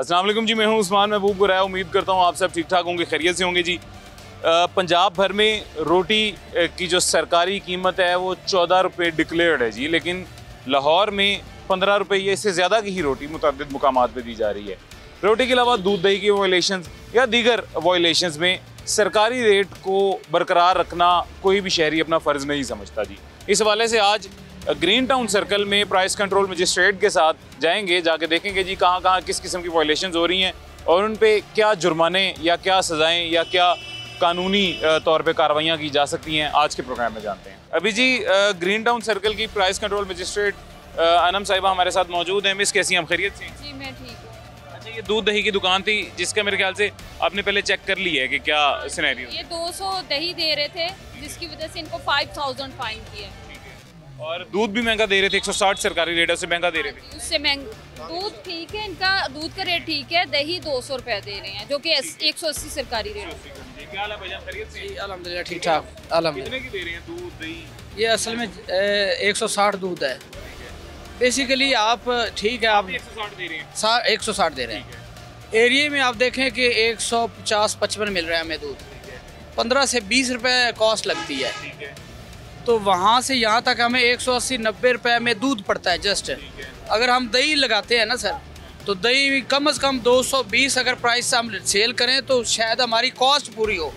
अस्सलाम वालेकुम जी, मैं हूं उस्मान महबूब गुराया। उम्मीद करता हूं आप सब ठीक ठाक होंगे, खैरियत से होंगे जी। पंजाब भर में रोटी की जो सरकारी कीमत है वो 14 रुपये डिक्लेयर्ड है जी, लेकिन लाहौर में 15 रुपये या इससे ज़्यादा की ही रोटी मुतअद्दिद मुकामात पे दी जा रही है। रोटी के अलावा दूध दही की वायलेशंस या दीगर वायलेशंस में सरकारी रेट को बरकरार रखना कोई भी शहरी अपना फ़र्ज़ नहीं समझता जी। इस हवाले से आज ग्रीन टाउन सर्कल में प्राइस कंट्रोल मजिस्ट्रेट के साथ जाएंगे, जाके देखेंगे जी कहाँ कहाँ किस किस्म की वायलेशंस हो रही हैं और उन पे क्या जुर्माने या क्या सज़ाएँ या क्या कानूनी तौर पे कार्रवाइयाँ की जा सकती हैं। आज के प्रोग्राम में जानते हैं। अभी जी ग्रीन टाउन सर्कल की प्राइस कंट्रोल मजिस्ट्रेट अनम साहिबा हमारे साथ मौजूद हैं। मिस कैसी हैं, हम खैरियत से? जी मैं ठीक हूँ। अच्छा, ये दूध दही की दुकान थी जिसका मेरे ख्याल से आपने पहले चेक कर लिया है कि क्या सिनेरियो? ये 200 दही दे रहे थे जिसकी वजह से इनको 5000 फाइन किया। और दूध भी महंगा दे रहे थे, 160 सरकारी रेट है, उससे महंगा दे रहे थे। उससे महंगा दूध ठीक है, इनका दूध का रेट ठीक है। दही 200 रुपये दे रहे हैं जो कि 180 सरकारी रेट है। क्या हाल है भाईजान, खैरियत से? अल्हम्दुलिल्लाह ठीक ठाक। अल्हम्दुलिल्लाह। कितने की दे रहे हैं दूध दही? ये असल में 160 दूध है बेसिकली। आप ठीक है, आप 160 दे रहे हैं? 160 दे रहे हैं। एरिया में आप देखें कि 150-55 मिल रहा है हमें दूध। 15 से 20 रुपए कॉस्ट लगती है, तो वहाँ से यहाँ तक हमें 180-90 रुपए में दूध पड़ता है जस्ट। अगर हम दही लगाते हैं ना सर, तो दही कम से कम 220 अगर प्राइस से हम सेल करें तो शायद हमारी कॉस्ट पूरी हो,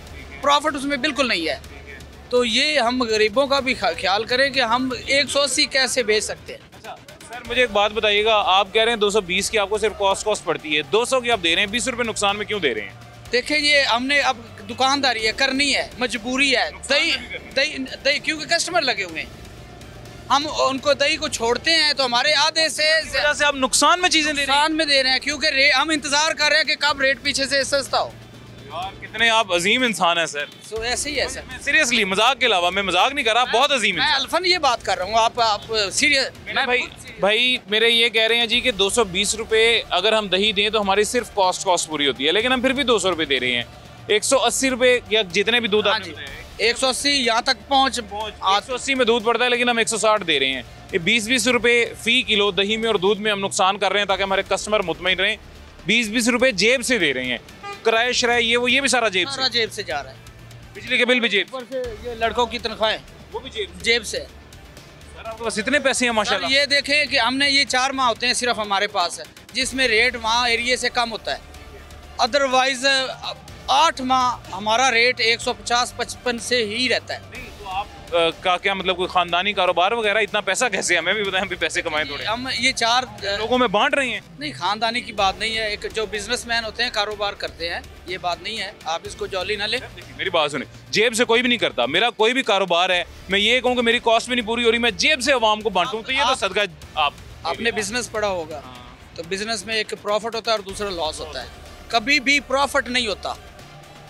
प्रॉफिट उसमें बिल्कुल नहीं है। तो ये हम गरीबों का भी ख्याल करें कि हम 180 कैसे बेच सकते हैं। अच्छा सर, मुझे एक बात बताइएगा, आप कह रहे हैं 220 की आपको सिर्फ कॉस्ट पड़ती है, 200 की आप दे रहे हैं, 20 रुपये नुकसान में क्यों दे रहे हैं? देखिए, ये हमने अब दुकानदारी है, करनी है, मजबूरी है। दही क्योंकि कस्टमर लगे हुए हैं, हम उनको दही को छोड़ते हैं तो हमारे आधे से आप नुकसान में चीजें दे रहे हैं। नुकसान में दे रहे हैं क्योंकि हम इंतजार कर रहे हैं कि कब रेट पीछे से सस्ता हो। यार कितने आप अजीम इंसान हैं सर। तो ऐसे ही है सर। सीरियसली, मजाक के अलावा, मैं मजाक नहीं कर रहा, बहुत अजीम मैं अल्फन ये बात कर रहा हूँ, आप सीरियस। भाई मेरे ये कह रहे हैं जी कि 220 रुपये अगर हम दही दें तो हमारी सिर्फ कॉस्ट पूरी होती है, लेकिन हम फिर भी 200 रुपये दे रहे हैं। 180 रुपये या जितने भी दूध 180 यहाँ तक पहुँच 180 में दूध पड़ता है, लेकिन हम 160 दे रहे हैं। ये 20-20 रुपये फी किलो दही में और दूध में हम नुकसान कर रहे हैं ताकि हमारे कस्टमर मुतमईन रहें। 20-20 रुपये जेब से दे रहे हैं, किराया शराय ये भी सारा जेब से जा रहा है। बिजली के बिल भी जेब से, ये लड़कों की तनख्वाहें वो भी जेब से। सर आपके पास इतने पैसे हैं माशाल्लाह। ये देखें कि हमने ये 4 माह होते हैं सिर्फ हमारे पास है, जिसमें रेट वहाँ एरिया से कम होता है। अदरवाइज 8 माह हमारा रेट 150-55 से ही रहता है। तो आप का क्या मतलब कोई खानदानी कारोबार वगैरह, इतना पैसा कैसे? हमें भी बताएं, हम भी पैसे कमाएं थोड़े। हम ये 4 लोगों में बांट रहे हैं। नहीं, खानदानी की बात नहीं है। एक जो बिजनेसमैन होते हैं, कारोबार करते हैं, ये बात नहीं है, आप इसको जॉली ना ले। मेरी बात सुने, जेब से कोई भी नहीं करता। मेरा कोई भी कारोबार है, मैं ये कहूँ कि मेरी कॉस्ट भी नहीं पूरी हो रही, मैं जेब से अवाम को बांटूं, तो ये तो सदका। आपने बिजनेस पढ़ा होगा, तो बिजनेस में एक प्रॉफिट होता है और दूसरा लॉस होता है। कभी भी प्रॉफिट नहीं होता,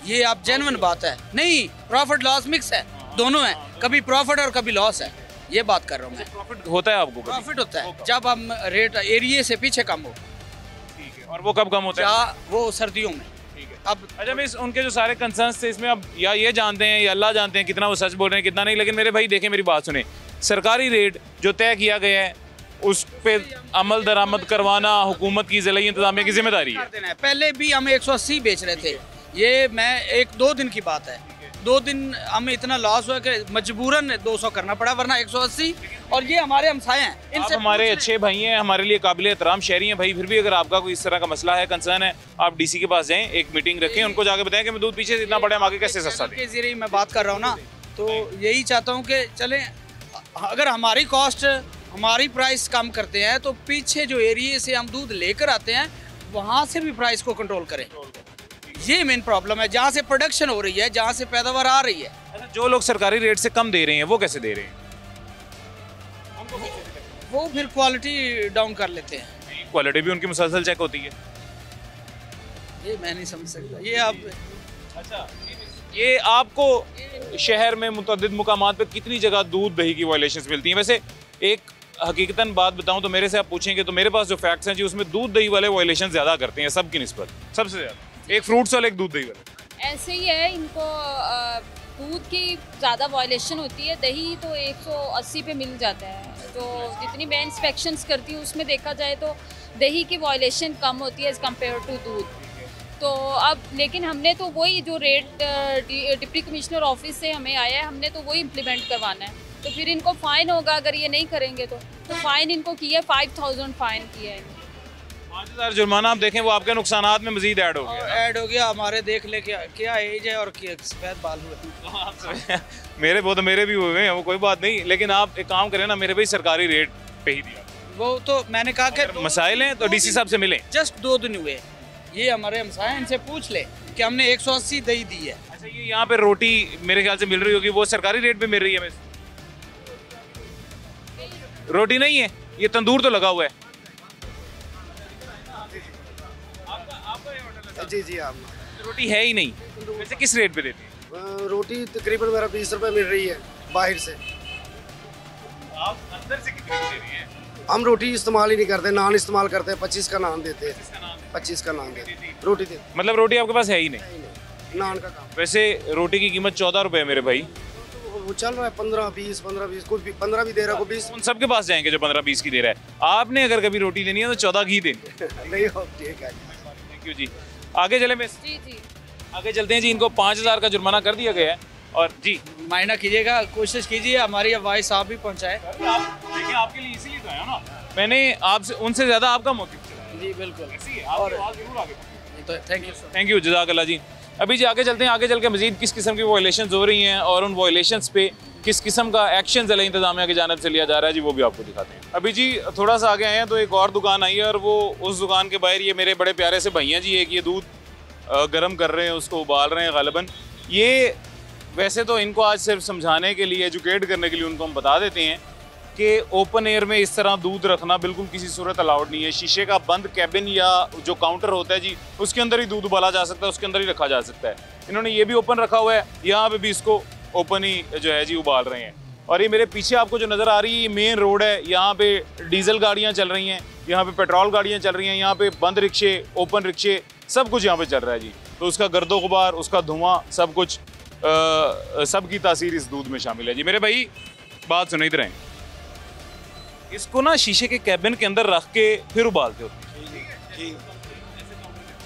ये आप जेन्युइन बात है। नहीं, प्रॉफिट लॉस मिक्स है, दोनों है, कभी प्रॉफिट और कभी लॉस है, ये बात कर रहा हूँ मैं। प्रॉफिट होता है आपको? प्रॉफिट होता है जब हम रेट एरिया से पीछे कम हो। ठीक है, और वो कब कम होता है? वो सर्दियों में। ठीक है। अब अच्छा, मैं उनके जो सारे कंसर्न्स थे इसमें अब या ये जानते हैं या अल्लाह जानते हैं कितना वो सच बोल रहे हैं कितना नहीं, लेकिन मेरे भाई देखें, मेरी बात सुने, सरकारी रेट जो तय किया गया है उस पे अमल दरामद करवाना हुकूमत की ज़िला इंतजामिया की जिम्मेदारी है। पहले भी हम 180 बेच रहे थे, ये मैं 1-2 दिन की बात है। 2 दिन हमें इतना लॉस हुआ कि मजबूरन 200 करना पड़ा, वरना 180। और ये हमारे हमसाए हैं, इनसे हमारे अच्छे भाई हैं, हमारे लिए काबिल एहतराम शहरी हैं भाई। फिर भी अगर आपका कोई इस तरह का मसला है, कंसर्न है, आप डीसी के पास जाएं, एक मीटिंग रखें, उनको जाके बताएं कि मैं दूध पीछे से इतना बड़ा, हम आगे कैसे सस्ता दें। के जरिए मैं बात कर रहा हूँ ना, तो यही चाहता हूँ कि चलें, अगर हमारी कॉस्ट, हमारी प्राइस कम करते हैं तो पीछे जो एरिया से हम दूध लेकर आते हैं वहाँ से भी प्राइस को कंट्रोल करें। ये मेन प्रॉब्लम है, जहाँ से प्रोडक्शन हो रही है, जहाँ से पैदावार आ रही है। अच्छा, जो लोग सरकारी रेट से कम दे रहे हैं वो कैसे दे रहे हैं? वो फिर क्वालिटी डाउन कर लेते हैं। क्वालिटी भी उनकी मुसलसल चेक होती है। ये मैं नहीं समझ सकता, ये आप। अच्छा, ये आपको शहर में मुतअद्दिद मुकामात पे कितनी जगह दूध दही की वायलेशंस मिलती हैं? वैसे एक हकीकतन बात बताऊं तो मेरे से आप पूछेंगे तो मेरे पास जो फैक्ट्स हैं जी, उसमें दूध दही वाले वायलेशन ज़्यादा करते हैं सबकी निस्बत, सबसे ज़्यादा। एक फ्रूट्स वाले, एक दूध दही वाले। ऐसे ही है, इनको दूध की ज़्यादा वायलेशन होती है, दही तो 180 पे मिल जाता है। तो जितनी मैं इंस्पेक्शंस करती हूँ उसमें देखा जाए तो दही की वायलेशन कम होती है एज़ कम्पेयर टू दूध। तो अब लेकिन हमने तो वही जो रेट डिप्टी कमिश्नर ऑफिस से हमें आया है, हमने तो वही इम्प्लीमेंट करवाना है। तो फिर इनको फ़ाइन होगा अगर ये नहीं करेंगे तो फ़ाइन इनको किया है, 5000 फ़ाइन किया है। 5000 जुर्माना आप देखें वो आपके नुकसानात में मजीद ऐड हो गया। ऐड हो गया हमारे, देख ले क्या एज है और सफ़ेद बाल हुए। मेरे भी हुए हैं, वो कोई बात नहीं, लेकिन आप एक काम करें ना, मेरे भाई सरकारी रेट पे ही दिया। वो तो मैंने कहा कि मसाइल हैं तो डीसी साहब से मिलें। जस्ट 2 दिन हुए, ये हमारे हमसाए हैं, इनसे पूछ ले कि हमने 180 दही दी है। अच्छा, ये यहाँ पे रोटी मेरे ख्याल से मिल रही होगी, वो सरकारी रेट पे मिल रही है? वैसे रोटी नहीं है, ये तंदूर तो लगा हुआ है। जी जी आप रोटी है ही नहीं, वैसे किस रेट पे देते हैं? रोटी तकरीबन मेरा 20 रुपए मिल रही है बाहर से। आप अंदर से कितने की दे रही हैं? हम रोटी इस्तेमाल ही नहीं करते, नान इस्तेमाल करते हैं। 25 का नान देते हैं, 25 का नान देते हैं, रोटी देते मतलब रोटी आपके पास है ही नहीं? हैं, नान का काम। वैसे रोटी की कीमत 14 रुपए है मेरे भाई। वो चल रहा है 15-20, 15-20, कुछ भी 15 भी दे रहा है, कोई 20 उन सबके पास जाएंगे जो 15-20 की दे रहा है। आपने अगर कभी रोटी लेनी है तो 14 की देनी है। नहीं हो। ठीक है, थैंक यू जी। आगे चले मैं जी जी आगे चलते हैं जी। इनको 5000 का जुर्माना कर दिया गया है और जी मायना कीजिएगा, कोशिश कीजिए हमारी आवाज़ आप भी पहुँचाए। देखिए आपके लिए इसीलिए तो आया ना, मैंने आपसे उनसे ज़्यादा आपका मोटिव चला। जी बिल्कुल, और जरूर आगे। तो thank you sir. Thank you, जज़ाकल्लाह जी। अभी जी आगे चलते हैं, आगे चल के मजीद किस किस्म की वायलेशंस हो रही हैं और उन वायलेशंस पे किस किस्म का एक्शन ज़िला इंतज़ामिया की जानिब से लिया जा रहा है जी, वो भी आपको दिखाते हैं। अभी जी थोड़ा सा आगे आए हैं तो एक और दुकान आई है और वो उस दुकान के बाहर ये मेरे बड़े प्यारे से भैया जी एक ये दूध गर्म कर रहे हैं, उसको उबाल रहे हैं गालिबन। ये वैसे तो इनको आज सिर्फ समझाने के लिए, एजुकेट करने के लिए उनको हम बता देते हैं कि ओपन एयर में इस तरह दूध रखना बिल्कुल किसी सूरत अलाउड नहीं है। शीशे का बंद कैबिन या जो काउंटर होता है जी, उसके अंदर ही दूध उबाला जा सकता है, उसके अंदर ही रखा जा सकता है। इन्होंने ये भी ओपन रखा हुआ है, यहाँ पे भी इसको ओपन ही जो है जी उबाल रहे हैं। और ये मेरे पीछे आपको जो नज़र आ रही है ये मेन रोड है, यहाँ पे डीजल गाड़ियाँ चल रही हैं, यहाँ पे पेट्रोल गाड़ियाँ चल रही हैं, यहाँ पे बंद रिक्शे, ओपन रिक्शे, सब कुछ यहाँ पे चल रहा है जी। तो उसका गर्दो गुबार, उसका धुआं, सब कुछ सब की तासीर इस दूध में शामिल है जी। मेरे भाई बात सुन इधर हैं, इसको ना शीशे के कैबिन के अंदर रख के फिर उबालते हो?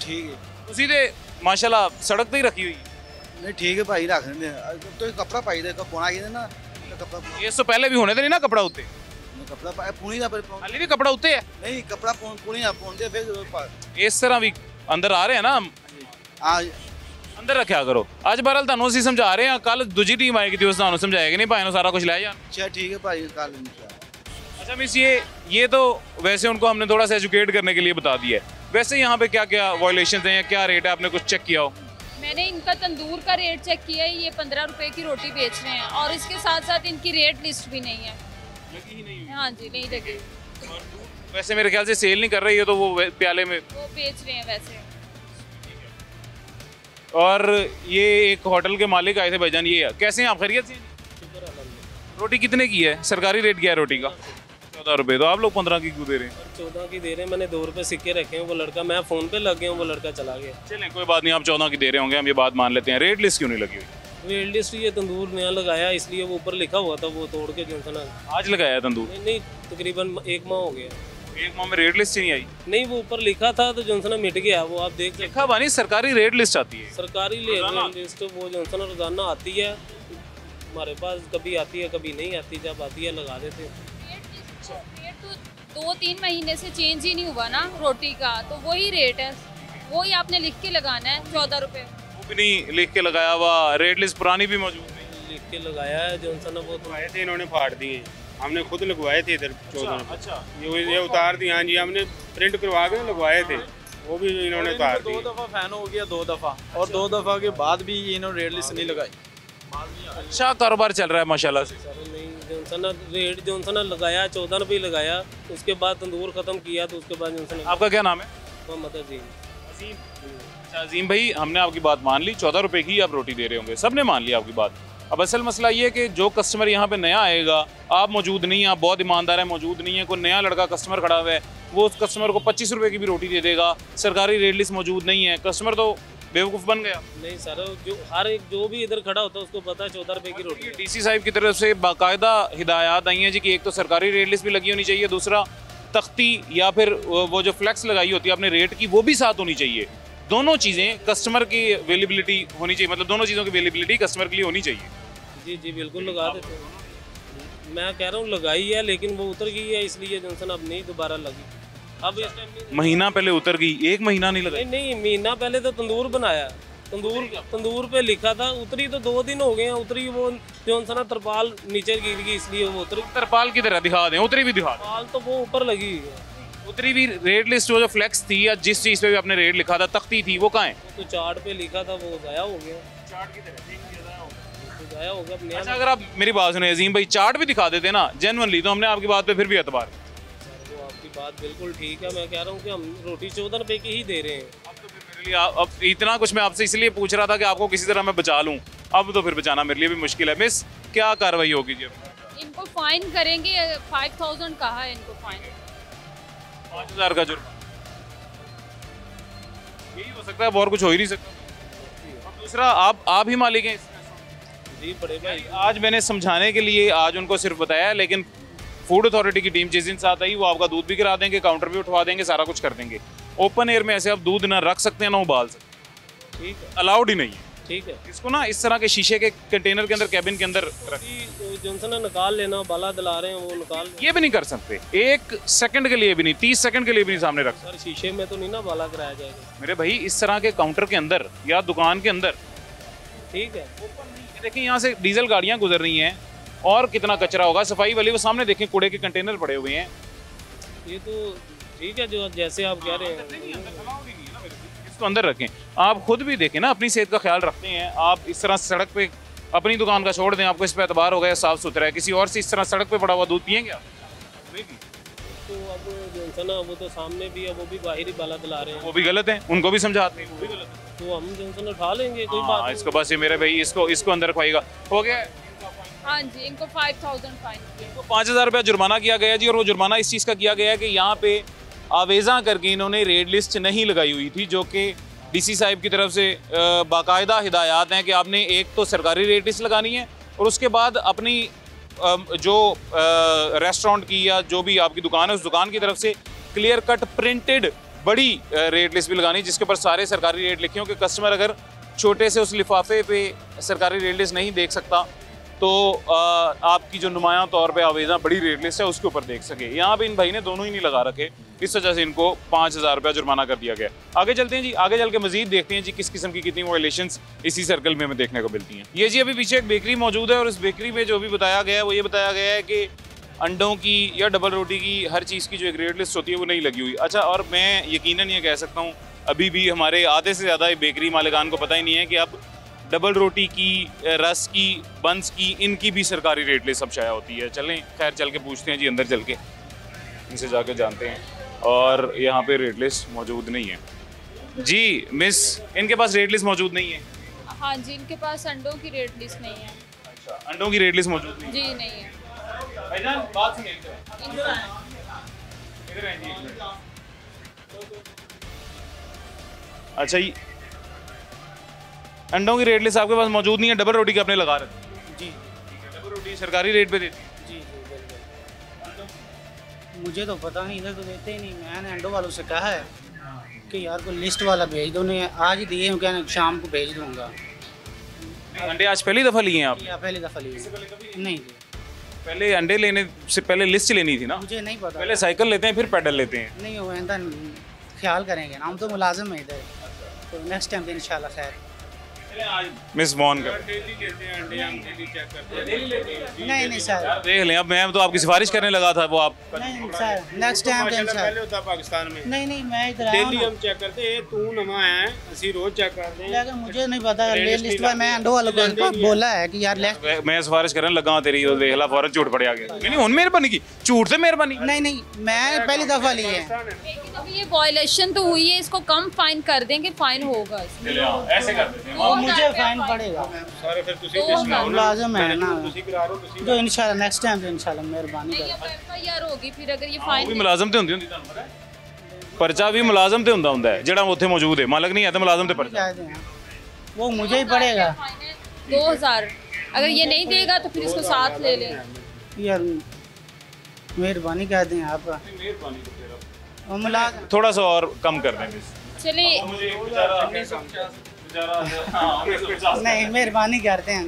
ठीक है तो सीधे माशाल्लाह सड़क पे ही रखी हुई है। नहीं ठीक है भाई, रख देंगे तो एक कपड़ा पाई दे पोना की ना कपड़ा ये तो पहले भी होने थे नहीं ना कपड़ा उत्ते? कपड़ा पाए पुणी दा पर हाली भी कपड़ा उत्ते है? नहीं कपड़ा पुणी दा पोन दे फिर इस तरह भी अंदर आ रहे हैं ना, आ अंदर रखा करो। आज बहरहाल ਤੁਹਾਨੂੰ ਅਸੀਂ ਸਮਝਾ ਰਹੇ ਹਾਂ, ਕੱਲ ਦੂਜੀ ਟੀਮ ਆਏਗੀ ਤੇ ਉਸ ਤੁਹਾਨੂੰ ਸਮਝਾਏਗੀ नहीं, भाई सारा कुछ ले जान। अच्छा ठीक है भाई कल। अच्छा मिस, ये तो वैसे उनको हमने थोड़ा सा एजुकेट करने के लिए बता दिया है। वैसे यहाँ पे क्या क्या वायलेशन हैं या क्या रेट है, आपने कुछ चेक किया हो? मैंने इनका तंदूर का रेट चेक किया है, ये 15 रुपए की रोटी बेच रहे हैं और इसके साथ साथ इनकी रेट लिस्ट भी नहीं है। लगी ही नहीं। हाँ जी नहीं लगी। और वैसे मेरे ख्याल से सेल नहीं कर रही है तो वो प्याले में वो बेच रहे हैं वैसे। और ये एक होटल के मालिक आए थे भाईजान, ये कैसे हैं आप, खैरियत से? रोटी कितने की है, सरकारी रेट क्या है रोटी का? 14 रुपये। तो आप लोग 15 की क्यों दे रहे हैं? 14 की दे रहे हैं, मैंने 2 रुपये सिक्के रखे हैं। वो लड़का, मैं फ़ोन पे लग गया हूँ, वो लड़का चला गया। चलें कोई बात नहीं, आप 14 की दे रहे होंगे, हम ये बात मान लेते हैं। रेट लिस्ट क्यों नहीं लगी हुई? रेट लिस्ट ये तंदूर नया लगाया इसलिए वो ऊपर लिखा हुआ था, वो तोड़ के जो था ना। आज लगाया है तंदूर? नहीं तकरीबन 1 माह हो गया। 1 माह में रेट लिस्ट ही नहीं आई? नहीं वो ऊपर लिखा था तो जो मिट गया, वो आप देख सकते। लिखा बानी सरकारी रेट लिस्ट आती है? सरकारी रेट लिस्ट वो जो रोजाना आती है हमारे पास, कभी आती है कभी नहीं आती, जब आती है लगा देते हैं। रेट तो 2-3 महीने से चेंज ही नहीं हुआ ना रोटी का, तो वही रेट है, वही आपने लिख के लगाना है 14 रुपये। वो भी नहीं लिख के लगाया हुआ, रेट लिस्ट पुरानी भी मौजूद है। लिख के लगाया है जो वो तो आए थे, इन्होंने फाड़ दिए, हमने खुद लगवाए थे इधर 14। अच्छा, ये उतार दिए। हाँ जी, हमने प्रिंट करवा के लगवाए थे, वो भी इन्होंने उतार दिए। 2 दफ़ा फैन हो गया, 2 दफ़ा, और 2 दफ़ा के बाद भी इन्होंने रेट लिस्ट नहीं लगाई। अच्छा कारोबार चल रहा है माशाल्लाह से। जो ना रेट जो ना लगाया 14 रुपये लगाया, उसके बाद तंदूर ख़त्म किया, तो उसके बाद जो आपका क्या नाम है? मोहम्मद अजीम। अच्छा अजीम भाई, हमने आपकी बात मान ली, 14 रुपये की आप रोटी दे रहे होंगे, सब ने मान लिया आपकी बात। अब असल मसला ये है कि जो कस्टमर यहाँ पे नया आएगा, आप मौजूद नहीं हैं, आप बहुत ईमानदार हैं, मौजूद नहीं है, कोई नया लड़का कस्टमर खड़ा हुआ है, वो उस कस्टमर को 25 रुपये की भी रोटी दे देगा, सरकारी रेट लिस्ट मौजूद नहीं है, कस्टमर तो बेवकूफ़ बन गया। नहीं सर, जो हर एक जो भी इधर खड़ा होता है उसको पता है 14 रुपए की रोटी है। डीसी साहब की तरफ से बाकायदा हिदायत आई हैं जी कि एक तो सरकारी रेट लिस्ट भी लगी होनी चाहिए, दूसरा तख्ती या फिर वो जो फ्लैक्स लगाई होती है अपने रेट की वो भी साथ होनी चाहिए। दोनों चीज़ें कस्टमर की अवेलेबिलिटी होनी चाहिए, मतलब दोनों चीज़ों की अवेलेबिलिटी कस्टमर के लिए होनी चाहिए। जी जी बिल्कुल लगा देते हैं। मैं कह रहा हूँ लगाई है लेकिन वो उतर गई है, इसलिए जॉनसन अब नहीं दोबारा लगी। अब इस टाइम महीना पहले उतर गई, एक महीना नहीं लगा। नहीं नहीं, महीना पहले तो तंदूर बनाया, तंदूर पे लिखा था, उतरी तो 2 दिन हो गए हैं। उतरी वो जॉनसन तरपाल नीचे गिर गई इसलिए वो उतरी। तरपाल की तरह दिखा दें, उतरी भी दिखा दें। तरपाल तो वो ऊपर लगी हुई है। उतरी भी रेट लिस्ट वो जो फ्लैक्स थी या जिस चीज़ पे भी आपने रेट लिखा था, तख्ती थी, वो कहाँ है? तो चार्ट पे लिखा था वो गाया हो गया। चार्ट की तरह गाया हो गया। अच्छा, अगर आप मेरी बात सुने अजीम भाई, चार्ट भी दिखा देते ना जेन्युइनली, तो हमने आपकी बात पे फिर भी एतबार। वो आपकी बात बिल्कुल ठीक है। मैं कह रहा हूँ कि हम रोटी 14 रुपए की ही दे रहे हैं। अब तो फिर मेरे लिए अब इतना कुछ मैं आपसे इसलिए पूछ रहा था कि आपको किसी तरह मैं बचा लूँ, अब तो फिर बचाना मेरे लिए भी मुश्किल है। मिस, क्या कार्रवाई होगी जी? इनको फाइन करेंगे, 5000 कहा है इनको फाइन, 5000 का जुर्माना यही हो सकता है, और कुछ हो ही नहीं सकता। और दूसरा, आप ही मालिक हैं जी बड़े भाई। आज मैंने समझाने के लिए आज उनको सिर्फ बताया, लेकिन फूड अथॉरिटी की टीम जिस दिन साथ आई वो आपका दूध भी गिरा देंगे, काउंटर भी उठवा देंगे, सारा कुछ कर देंगे। ओपन एयर में ऐसे आप दूध ना रख सकते हैं ना उबाल सकते, ठीक है, अलाउड ही नहीं है। ठीक है। इसको ना इस तरह के शीशे के कंटेनर के अंदर, कैबिन के अंदर जॉनसन ने निकाल लेना, बाला दिला रहे हैं वो निकाल। ये भी नहीं कर सकते, 1 सेकंड के लिए भी नहीं, 30 सेकंड के लिए भी नहीं सामने रख सकते। सर शीशे में तो नहीं ना बाला कराया जाएगा मेरे भाई, इस तरह के काउंटर के अंदर या दुकान के अंदर, ठीक है। देखिए यहाँ से डीजल गाड़ियाँ गुजर रही हैं और कितना कचरा होगा। सफाई वाले वो सामने देखें, कूड़े के कंटेनर पड़े हुए हैं। ये तो ठीक है, जो जैसे आप कह रहे हैं इसको अंदर रखें। आप खुद भी देखें ना, अपनी सेहत का ख्याल रखते हैं आप, इस तरह सड़क पे अपनी दुकान का छोड़ दें, आपको इस पर एतबार हो गया, साफ सुथरा है, किसी और से इस तरह सड़क पे पड़ा हुआ दूध पिएंगे आप? तो अब जॉनसन वो तो सामने भी है, वो भी बाहर ही बाला दिला रहे हैं, वो भी गलत है, उनको भी समझाते हैं, वो भी गलत है। तो हम जॉनसन उठा लेंगे, कोई बात नहीं। इसको बस ये मेरे भाई, इसको अंदर रखवाइएगा। हो गया? हाँ जी, इनको 5000 फाइन किया। 5000 रुपया जुर्माना किया गया जी, और वो जुर्माना इस चीज़ का किया गया है कि यहाँ पे आवेज़ा करके इन्होंने रेट लिस्ट नहीं लगाई हुई थी, जो कि डीसी साहब की तरफ से बाकायदा हिदायत हैं कि आपने एक तो सरकारी रेट लिस्ट लगानी है, और उसके बाद अपनी जो रेस्टोरेंट की या जो भी आपकी दुकान है उस दुकान की तरफ से क्लियर कट प्रिंटेड बड़ी रेट लिस्ट भी लगानी, जिसके ऊपर सारे सरकारी रेट लिखे हों कि कस्टमर अगर छोटे से उस लिफाफे पे सरकारी रेट लिस्ट नहीं देख सकता तो आपकी जो नुमायां तौर पे आवेदन बड़ी रेट लिस्ट है उसके ऊपर देख सके। यहाँ पे इन भाई ने दोनों ही नहीं लगा रखे, इस वजह से इनको 5000 रुपया जुर्माना कर दिया गया। आगे चलते हैं जी, आगे चल के मजीद देखते हैं जी किस किस्म की कितनी वायलेशंस इसी सर्कल में हमें देखने को मिलती हैं। ये जी अभी पीछे एक बेकरी मौजूद है, और इस बेकरी में जो भी बताया गया है वो ये बताया गया है कि अंडों की या डबल रोटी की हर चीज़ की जो एक रेट लिस्ट होती है वो नहीं लगी हुई। अच्छा, और मैं यकीनन ये कह सकता हूँ अभी भी हमारे आधे से ज़्यादा बेकरी मालिकान को पता ही नहीं है कि अब डबल रोटी की, रस की, बंस की, इनकी भी सरकारी रेट लिस्ट सब शाया होती है। चलें खैर चल के पूछते हैं जी, अंदर चल के इनसे जाके जानते हैं। और यहाँ पे रेट लिस्ट मौजूद नहीं है जी। मिस, इनके पास रेट लिस्ट मौजूद नहीं है? हाँ जी, इनके पास अंडों की रेट लिस्ट नहीं है। अच्छा, अंडों की रेट लिस्ट मौजूद नहीं जी नहीं है। भाईजान बात सुनिए, इधर आइए जी। अच्छा, ये अंडों की रेट लिस्ट आपके पास मौजूद नहीं है, डबल रोटी की आपने लगा रखी? जी डबल रोटी सरकारी रेट पे देती है? जी जी बिल्कुल। मुझे तो पता नहीं, इधर तो देते ही नहीं। मैंने अंडों वालों से कहा है कि यार को लिस्ट वाला भेज दो, उन्हें आज ही दिए, क्या शाम को भेज दूंगा। अंडे आज पहली दफ़ा लिए हैं आप? या पहली दफ़ा लिए? नहीं जी, पहले अंडे लेने से पहले लिस्ट लेनी थी ना? मुझे नहीं पता। पहले साइकिल लेते हैं फिर पैडल लेते हैं। नहीं वो ऐसा ख्याल करेंगे ना, हम तो मुलाजिम है इधर, तो नेक्स्ट टाइम इंशाल्लाह खैर। मिस वॉन कर नहीं नहीं सर, देख लें। अब मैं तो आपकी सिफारिश करने लगा था, वो आप नहीं सर, नेक्स्ट टाइम पहले होता पाकिस्तान में नहीं नहीं, मैं इधर आया डेली हूं हम चेक करते हैं, तू नमा है ਅਸੀਂ रोज चेक करते हैं, लेकिन मुझे नहीं पता लिस्ट में। मैं अंडों वालों को बोला है कि यार लिस्ट, मैं सिफारिश करने लगा तेरी, वो देख ला फौरन झूठ पड़ गया। नहीं नहीं, मेहरबानी की, झूठ से मेहरबानी। नहीं नहीं, मैं पहली दफ़ा ली है। लेकिन अभी ये वायलेशन तो हुई है, इसको कम फाइन कर देंगे, फाइन होगा इसमें। ऐसे कर देते हैं। और मुझे फाइन पड़ेगा, सारे फिर ਤੁਸੀਂ मुलाजिम है ना, ਤੁਸੀਂ ਕਰਾ ਰਹੇ ਹੋ, ਤੁਸੀਂ तो इंशाल्लाह नेक्स्ट टाइम इंशाल्लाह मेहरबानी नहीं, कर। अब FIR होगी फिर अगर ये फाइन भी मुलाजम तो होंदी होंदी, ਤੁਹਾਨੂੰ ਪਤਾ ਹੈ? पर्चा भी मुलाजम ते हुंदा है जेड़ा उत्थे मौजूद है, मालिक नहीं है तो मुलाजम ते पर्चा। वो मुझे ही पड़ेगा 2000, अगर ये नहीं देगा तो फिर इसको साथ ले लें। यार, मेहरबानी कर दें आप। थोड़ा सा और कम कर दें चलिए, नहीं मेहरबानी करते हैं,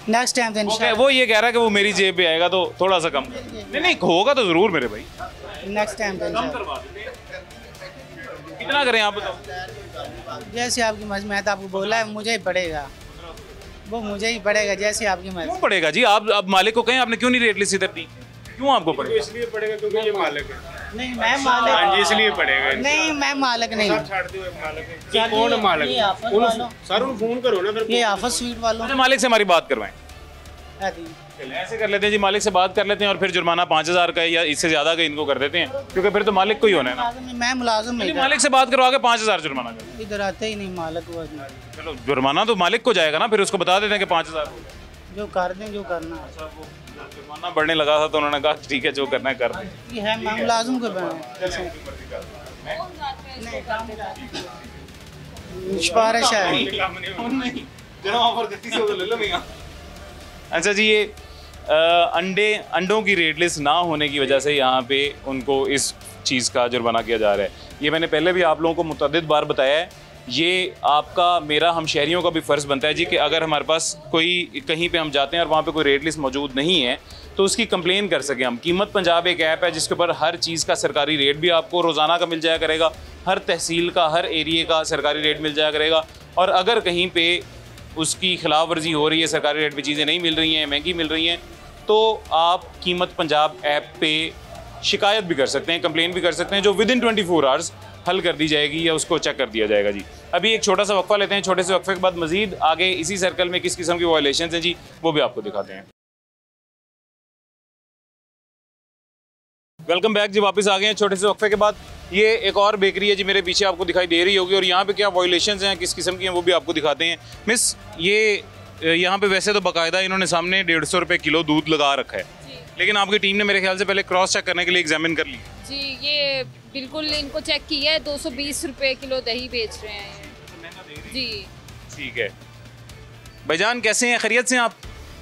नेक्स्ट टाइम तो इंशाल्लाह। वो ये कह रहा है कि वो मेरी जेब पे आएगा तो थोड़ा सा कम। नहीं होगा तो जरूर मेरे भाई, नेक्स्ट टाइम तो इंशाल्लाह। कितना करें आप बताओ? जैसे आपकी मर्जी, मैं तो आपको बोला है मुझे ही पड़ेगा, वो मुझे ही पड़ेगा जैसे आपकी मर्जी। क्यों पड़ेगा जी? आप मालिक को कहें आपने क्यों नहीं रेट लिस्ट इधर दी, क्यों आपको पड़ेगा? इसलिए पड़ेगा क्योंकि ये मालिक है। नहीं मैं मालिक, हाँ जी, इसलिए पड़ेगा। नहीं मैं मालिक नहीं। कौन मालिक? सर उन फोन करो ना फिर। ये आफत स्वीट वालों। अच्छा, मालिक से हमारी बात करवाएं। ऐसे कर लेते हैं जी, मालिक से बात कर लेते हैं और फिर जुर्माना 5000 का या इससे ज्यादा का इनको कर देते हैं, क्योंकि फिर तो मालिक को ही होना है ना। मैं मुलाजिम नहीं, मालिक से बात करवा के 5000 जुर्माना कर। इधर आते ही नहीं मालिक। चलो जुर्माना तो मालिक को जाएगा ना, फिर उसको बता देते हैं कि 5000 जो कर दें, जो करना। जुर्माना बढ़ने लगा था तो उन्होंने कहा ठीक है जो करना है कर दें। ये है मैं मुलाजिम को सिफारिश है। अच्छा जी, ये अंडों की रेट लिस्ट ना होने की वजह से यहाँ पे उनको इस चीज़ का जुर्माना किया जा रहा है। ये मैंने पहले भी आप लोगों को मुतअद्दिद बार बताया है। ये आपका मेरा हम शहरियों का भी फ़र्ज़ बनता है जी कि अगर हमारे पास कोई कहीं पे हम जाते हैं और वहाँ पे कोई रेट लिस्ट मौजूद नहीं है तो उसकी कंप्लेन कर सकें हम। कीमत पंजाब एक ऐप है जिसके ऊपर हर चीज़ का सरकारी रेट भी आपको रोज़ाना का मिल जाया करेगा, हर तहसील का, हर एरिए का सरकारी रेट मिल जाया करेगा। और अगर कहीं पे उसकी खिलाफ वर्जी हो रही है, सरकारी रेट पे चीज़ें नहीं मिल रही हैं, महंगी मिल रही हैं, तो आप कीमत पंजाब ऐप पे शिकायत भी कर सकते हैं, कंप्लेन भी कर सकते हैं, जो विदिन 24 आवर्स हल कर दी जाएगी या उसको चेक कर दिया जाएगा जी। अभी एक छोटा सा वक्फा लेते हैं, छोटे से वक्फे के बाद मजीद आगे इसी सर्कल में किस किस्म की वायलेशंस हैं जी वो भी आपको दिखाते हैं। वेलकम बैक जी, वापस आ गए हैं छोटे से वक्फे के बाद। ये एक और बेकरी है जी मेरे पीछे आपको दिखाई दे रही होगी और यहाँ पे क्या वायलेशंस हैं, किस किस्म की हैं वो भी आपको दिखाते हैं। मिस, ये यहाँ पे वैसे तो बाकायदा इन्होंने सामने 150 रुपये किलो दूध लगा रखा है, लेकिन आपकी टीम ने मेरे ख्याल से पहले क्रॉस चेक करने के लिए एग्जामिन कर लिया जी। ये बिल्कुल इनको चेक किया है, 220 रुपये किलो दही बेच रहे हैं जी। ठीक है भाईजान, कैसे हैं, खैरियत से आप?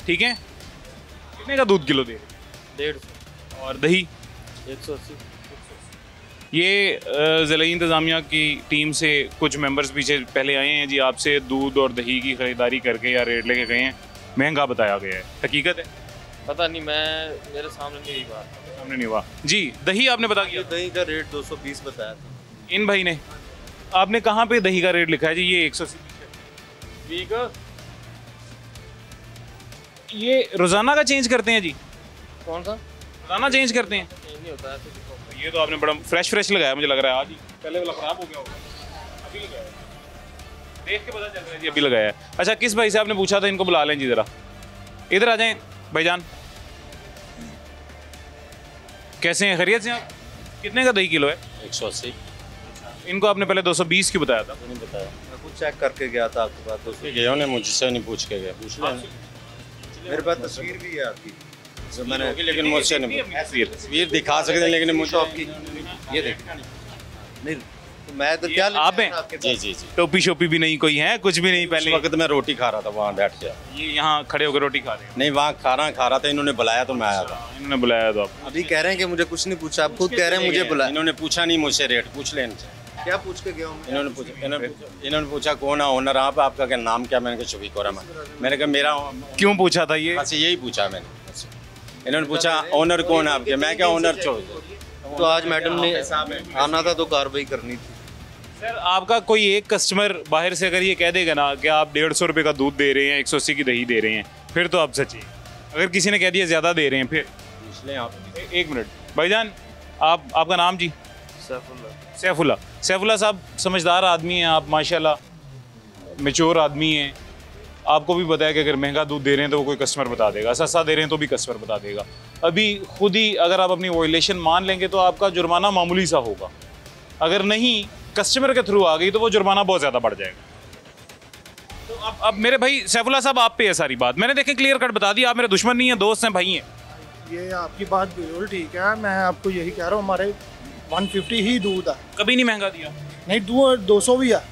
ठीक हैं। कितने का दूध किलो दे? 150। और दही 180। ये ज़िला इंतज़ामिया की टीम से कुछ मेंबर्स पीछे पहले आए हैं जी, आपसे दूध और दही की ख़रीदारी करके या रेट लेके गए हैं, महंगा बताया गया है, हकीकत है? पता नहीं, मेरे सामने नहीं बात, सामने नहीं हुआ जी। दही आपने बता दिया? दही का रेट 220 बताया था इन भाई ने। आपने कहाँ पे दही का रेट लिखा है जी? ये 180। ये रोज़ाना का चेंज करते हैं जी? कौन सा रोज़ाना चेंज करते हैं? नहीं होता है। ये तो आपने बड़ा फ्रेश लगाया, मुझे लग रहा है आज ही, पहले वाला खराब हो गया होगा, अभी लगाया है। देख के पता चल रहा है जी अभी लगाया है। अच्छा, किस भाई से आपने पूछा था? इनको बुला लें जी, ज़रा इधर आ जाएं भाईजान। कैसे हैं, खैरियत से आप? कितने का दही किलो है? 180। इनको आपने पहले 220 क्यों बताया था? नहीं बताया, मैं कुछ चेक करके गया था आपके पास। 200 गया उन्हें, मुझसे नहीं पूछ के गया। पूछ लें, मेरे पास तस्वीर भी है आपकी, जो मैंने, लेकिन मुझसे नहीं। तस्वीर दिखा सकते हैं लेकिन मुझे आपकी ये देख नहीं तो मैं तो क्या आप हैं? जी जी जी। टोपी शोपी भी नहीं कोई है, कुछ भी नहीं? पहले वक्त मैं रोटी खा रहा था, वहाँ बैठ गया। ये यहाँ खड़े होकर रोटी खा रहे हैं? नहीं, वहाँ खा रहा था, इन्होंने बुलाया तो मैं आया था। इन्होंने बुलाया तो आप अभी कह रहे हैं कि मुझे कुछ नहीं पूछा, आप खुद कह रहे हैं मुझे बुलाया। इन्होंने पूछा नहीं मुझसे, रेट पूछ लें इनसे। क्या पूछ के गया हूँ? इन्होंने पूछा कौन है ओनर आप, आपका क्या नाम क्या? मैंने कहा शफीक रहमान। मैंने कहा मेरा। क्यों पूछा था ये? बस यही पूछा मैंने। इन्होंने पूछा ओनर कौन है आपके? मैं क्या ओनर तो आज मैडम ने आना था तो कार्रवाई करनी थी। सर, आपका कोई एक कस्टमर बाहर से अगर ये कह देगा ना कि आप 150 रुपये का दूध दे रहे हैं, 180 की दही दे रहे हैं, फिर तो आप सच्ची। अगर किसी ने कह दिया ज़्यादा दे रहे हैं फिर? पूछ लें आप। एक मिनट भाईजान, आपका नाम जी? सैफुल्ला। सैफुल्ला साहब समझदार आदमी हैं आप, माशाल्लाह मैच्योर आदमी हैं। आपको भी पता है कि अगर महंगा दूध दे रहे हैं तो वो कोई कस्टमर बता देगा, सस्ता दे रहे हैं तो भी कस्टमर बता देगा। अभी खुद ही अगर आप अपनी वायलेशन मान लेंगे तो आपका जुर्माना मामूली सा होगा, अगर नहीं कस्टमर के थ्रू आ गई तो वो जुर्माना बहुत ज़्यादा बढ़ जाएगा। तो अब मेरे भाई सैफुल्ला साहब आप पे है सारी बात, मैंने देखें क्लियर कट बता दिया, आप मेरे दुश्मन नहीं हैं, दोस्त हैं, भाई हैं। ये आपकी बात बिल्कुल ठीक है, मैं आपको यही कह रहा हूँ, हमारे 150 ही दूध है, कभी नहीं महंगा दिया। नहीं 200 भी है।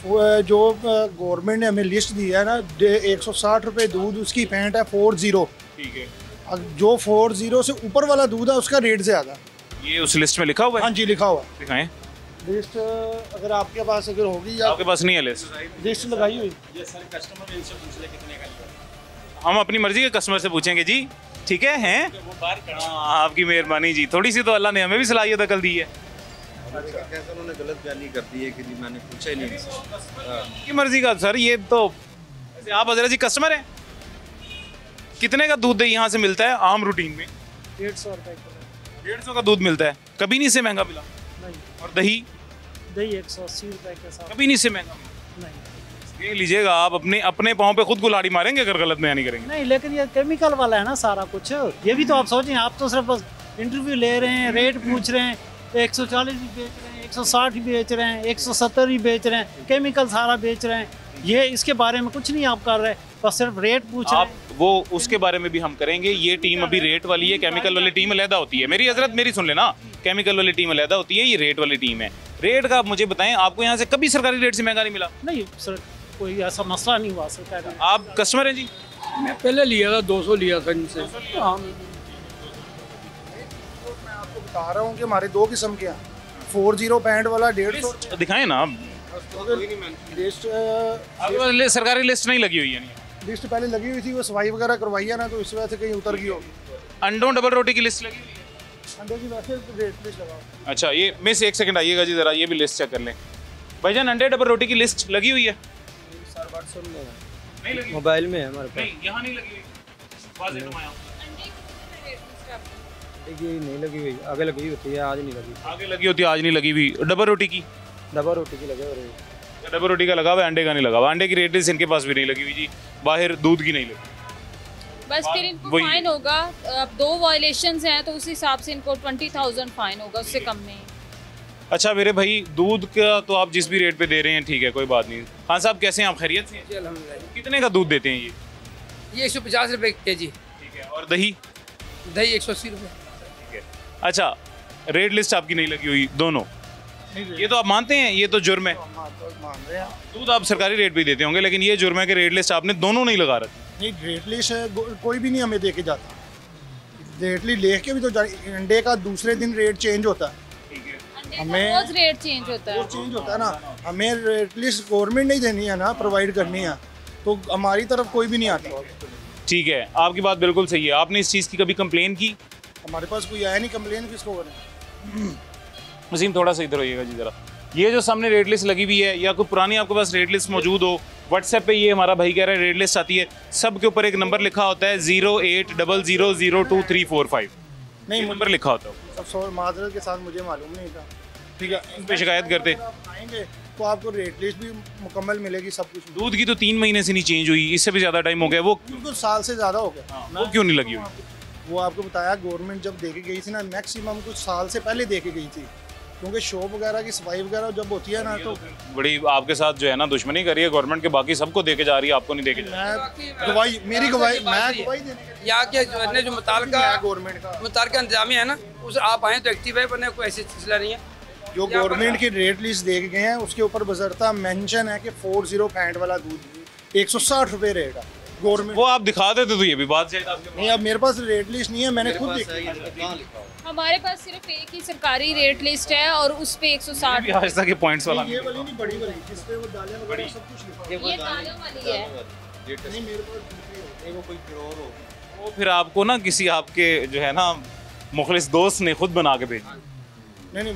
वो जो गवर्नमेंट ने हमें लिस्ट दी है ना, 160 रुपये दूध, उसकी पेंट है 40। ठीक है। अब जो 40 से ऊपर वाला दूध है उसका रेट ज़्यादा। ये उस लिस्ट में लिखा हुआ है? हाँ जी लिखा हुआ है। दिखाएं। लिस्ट अगर आपके पास अगर होगी या आपके पास नहीं है लिस्ट लगाई हुई। ये सारे कस्टमर इनसे पूछ ले कितने का लिया। हम अपनी मर्जी के कस्टमर से पूछेंगे जी, ठीक है? हैं? वो बाहर खड़ा हाँ, आपकी मेहरबानी जी, थोड़ी सी तो अल्लाह ने हमें भी सलाहियत अकल दी है। कैसे उन्होंने गलत बयानी कर दी है कि जी मैंने पूछा ही नहीं इनसे। की मर्जी का सर, ये तो वैसे आप हजरत जी कस्टमर हैं, कितने का दूध यहाँ से मिलता है आम रूटीन में? 150 रुपये किलो। 150 का दूध मिलता है, कभी नहीं से महंगा मिला? नहीं। और दही? दही 180 रुपये के साथ। कभी नहीं से महंगा मिला? नहीं। ये लीजिएगा आप, अपने पाँव पे खुद गुलाड़ी मारेंगे अगर गलत बयानी करेंगे। नहीं, लेकिन ये केमिकल वाला है ना सारा कुछ। ये भी तो आप सोचें, आप तो सिर्फ बस इंटरव्यू ले रहे हैं, रेट पूछ रहे हैं, 140 भी बेच रहे हैं, 160 भी बेच रहे हैं, 170 भी बेच रहे हैं, केमिकल सारा बेच रहे हैं। ये इसके बारे में कुछ नहीं आप कर रहे, बस सिर्फ रेट पूछ रहे हैं। वो उसके बारे में भी हम करेंगे। ये टीम अभी रेट वाली है, केमिकल वाली टीम अलहदा होती है। मेरी हजरत मेरी सुन लेना, केमिकल वाली टीम अलहदा होती है, ये रेट वाली टीम है। रेट का आप मुझे बताएं, आपको यहाँ से कभी सरकारी रेट से महंगा नहीं मिला? नहीं सर, कोई ऐसा मसला नहीं हुआ सरकारी। आप कस्टमर हैं जी? मैं पहले लिया था 200 लिया था इनसे। हाँ, मैं आपको बता रहा हूँ कि हमारे दो किस्म के हैं, 40 पैंट वाला 150। दिखाएं ना। लिस्ट आपके पास सरकारी लिस्ट नहीं लगी हुई है? लिस्ट पहले लगी हुई थी, वो सफाई वगैरह करवाई है ना, तो इस वजह से कहीं उतर गई होगी। अंडों डबल रोटी की लिस्ट लगी हुई है? अंडे की वैसे रेट लिस्ट लगा। अच्छा, ये मिस एक सेकंड आइएगा जी, जरा ये भी लिस्ट चेक कर लें। भाईजान, अंडे डबल रोटी की लिस्ट लगी हुई है? नहीं लगी। मोबाइल में है हमारे पास। नहीं, यहाँ नहीं लगी हुई। वाज़ेह नुमायां। नहीं लगी हुई, आगे लगी होती है, आज नहीं लगी। आगे लगी होती है, आज नहीं लगी हुई। डबल रोटी की? डबल रोटी की लगे हुए हैं। डबल रोटी का लगा हुआ है, अंडे का नहीं लगा हुआ। अंडे की रेट लिस्ट इनके पास भी नहीं लगी हुई जी, बाहर दूध की नहीं लगी। बस फिर इनको वही। फाइन होगा। अब 2 वायलेशंस हैं तो उस हिसाब से इनको 20,000 फाइन होगा, उससे कम नहीं। अच्छा मेरे भाई, दूध का तो आप जिस भी रेट पे दे रहे हैं ठीक है, कोई बात नहीं। खान साहब कैसे हैं आप, खैरियत से हैं? अल्हम्दुलिल्लाह। कितने का दूध देते हैं ये 150 रुपये केजी। ठीक है। और दही? दही 180 रुपये। ठीक है। अच्छा, रेट लिस्ट आपकी नहीं लगी हुई दोनों? ये तो आप मानते हैं ये तो जुर्म है? मान रहे हैं। दूध आप सरकारी रेट पे देते होंगे, लेकिन ये जुर्म है कि रेट लिस्ट आपने दोनों नहीं लगा रखी। नहीं, रेट लिस्ट कोई भी नहीं हमें दे के जाता। रेट लिस्ट लेके के भी तो अंडे का दूसरे दिन रेट चेंज होता है। हमें रोज रेट चेंज होता है। चेंज होता है ना, हमें रेट लिस्ट गवर्नमेंट नहीं देनी है ना, प्रोवाइड करनी है, तो हमारी तरफ कोई भी नहीं आता। ठीक है, आपकी बात बिल्कुल सही है। आपने इस चीज़ की कभी कंप्लेन की? हमारे पास कोई आया नहीं, कंप्लेन किसको करें। वसीम थोड़ा सा इधर होइएगा जी ज़रा। ये जो सामने रेट लिस्ट लगी हुई है, या कोई पुरानी आपके पास रेट लिस्ट मौजूद हो, व्हाट्सएप पे ये हमारा भाई कह रहा है रेट लिस्ट आती है, सब के ऊपर एक नंबर लिखा होता है 0800022345। नहीं, नंबर लिखा होता है, सब माजरत के साथ मुझे मालूम नहीं था। ठीक है, उस पर शिकायत करते। आप आएंगे तो आपको रेट लिस्ट भी मुकम्मल मिलेगी, सब कुछ। दूध की तो 3 महीने से नहीं चेंज हुई, इससे भी ज़्यादा टाइम हो गया। वो बिल्कुल साल से ज़्यादा हो गया। वो क्यों नहीं लगी हुई? वो आपको बताया, गवर्नमेंट जब दे के गई थी ना, मैक्सिमम कुछ साल से पहले दे के गई थी, क्योंकि शॉप वगैरह की सफाई वगैरह जब होती है ना, तो बड़ी आपके साथ जो है ना दुश्मनी करी है गवर्नमेंट के, बाकी सबको दे के जा रही है, आपको नहीं दे के जा रही। मैं गवाही, मेरी गवाही, मैं गवाही देने के यहाँ के जो है जो मुताल्लिका गवर्नमेंट का इंतजामिया है ना, उस आप आए तो एक्टिव है, वरना कोई ऐसी सिलसिला नहीं है। जो गवर्नमेंट की रेट लिस्ट दे के गए हैं उसके ऊपर बजरता मेंशन है कि 40 पैंट वाला दूध 160 रुपये रेट है गवर्नमेंट। वो आप दिखा देते तो ये भी बात है। नहीं, अब मेरे पास रेट लिस्ट नहीं है, मैंने खुद देखी। हमारे पास सिर्फ एक ही सरकारी रेट लिस्ट है और उस पे 160। आज तक के पॉइंट्स वाला ये वाली नहीं, बड़ी वाली जिस पे वो दालें वगैरह सब कुछ लिखा ये दालों वाली है। नहीं, मेरे पास वो कोई फिर हो। वो फिर आपको ना किसी आपके जो है ना मुखलिस दोस्त ने खुद बना के भेजी। नहीं,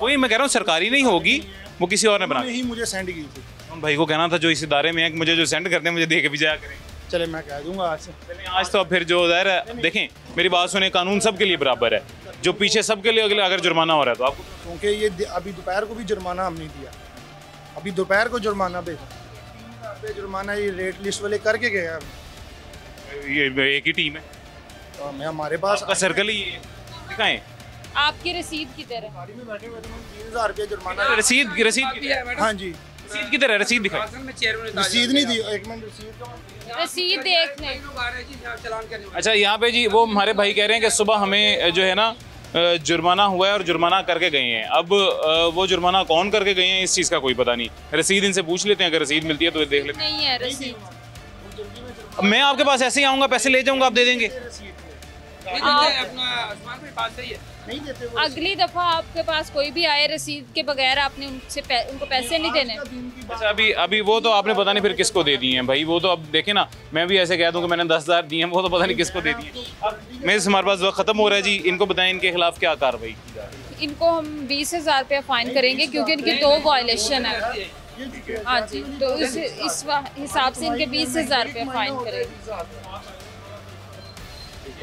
वही मैं कह रहा हूँ, सरकारी नहीं होगी, वो किसी और ने बना ही मुझे सेंड की थी। उन भाई को कहना था जो इस इदारे में है कि मुझे जो सेंड करते हैं मुझे दे के भी जाया करें। चले, मैं कह दूंगा आज से। आज तो फिर जो ज़ाहिर है, देखें मेरी बात सुने, कानून सबके लिए बराबर है। जो पीछे सबके लिए अगर जुर्माना हो रहा है तो आपको, क्योंकि ये अभी दोपहर को भी जुर्माना हम नहीं दिया, अभी दोपहर को जुर्माना भेजा, जुर्माना ये रेट लिस्ट वाले करके गए हैं। ये एक ही टीम है तो हमें, हमारे पास आपका सर्कल ही दिखाएं। आपकी रसीद की तरह। 30,000 रुपये जुर्माना। रसीद हाँ जी, रसीद की तरह रसीद दिखाएं। रसीद नहीं दी, एक मिनट, रसीद देख लें। अच्छा, यहाँ पे जी वो हमारे भाई कह रहे हैं कि सुबह हमें जो है ना जुर्माना हुआ है और जुर्माना करके गए हैं। अब वो जुर्माना कौन करके गए हैं इस चीज़ का कोई पता नहीं। रसीद इनसे पूछ लेते हैं, अगर रसीद मिलती है तो देख लेते हैं। नहीं है रसीद। अब मैं आपके पास ऐसे ही आऊँगा, पैसे ले जाऊँगा, आप दे देंगे? अगली दफ़ा आपके पास कोई भी आए रसीद के बगैर आपने उनको पैसे नहीं देने। अच्छा, अभी वो तो आपने पता नहीं फिर किसको दे दिए हैं भाई। वो तो अब देखें ना, मैं भी ऐसे कह दूं कि मैंने 10,000 दिए हैं, वो तो पता नहीं किसको दे दिए। मेरे से हमारे पास वक्त ख़त्म हो रहा है जी। इनको बताएं इनके खिलाफ क्या कार्रवाई की जा रही है। इनको हम 20,000 रुपया फ़ाइन करेंगे क्योंकि इनकी 2 वायलेशन है। हाँ जी, तो इस हिसाब से इनके 20,000 रुपया फ़ाइन करेंगे।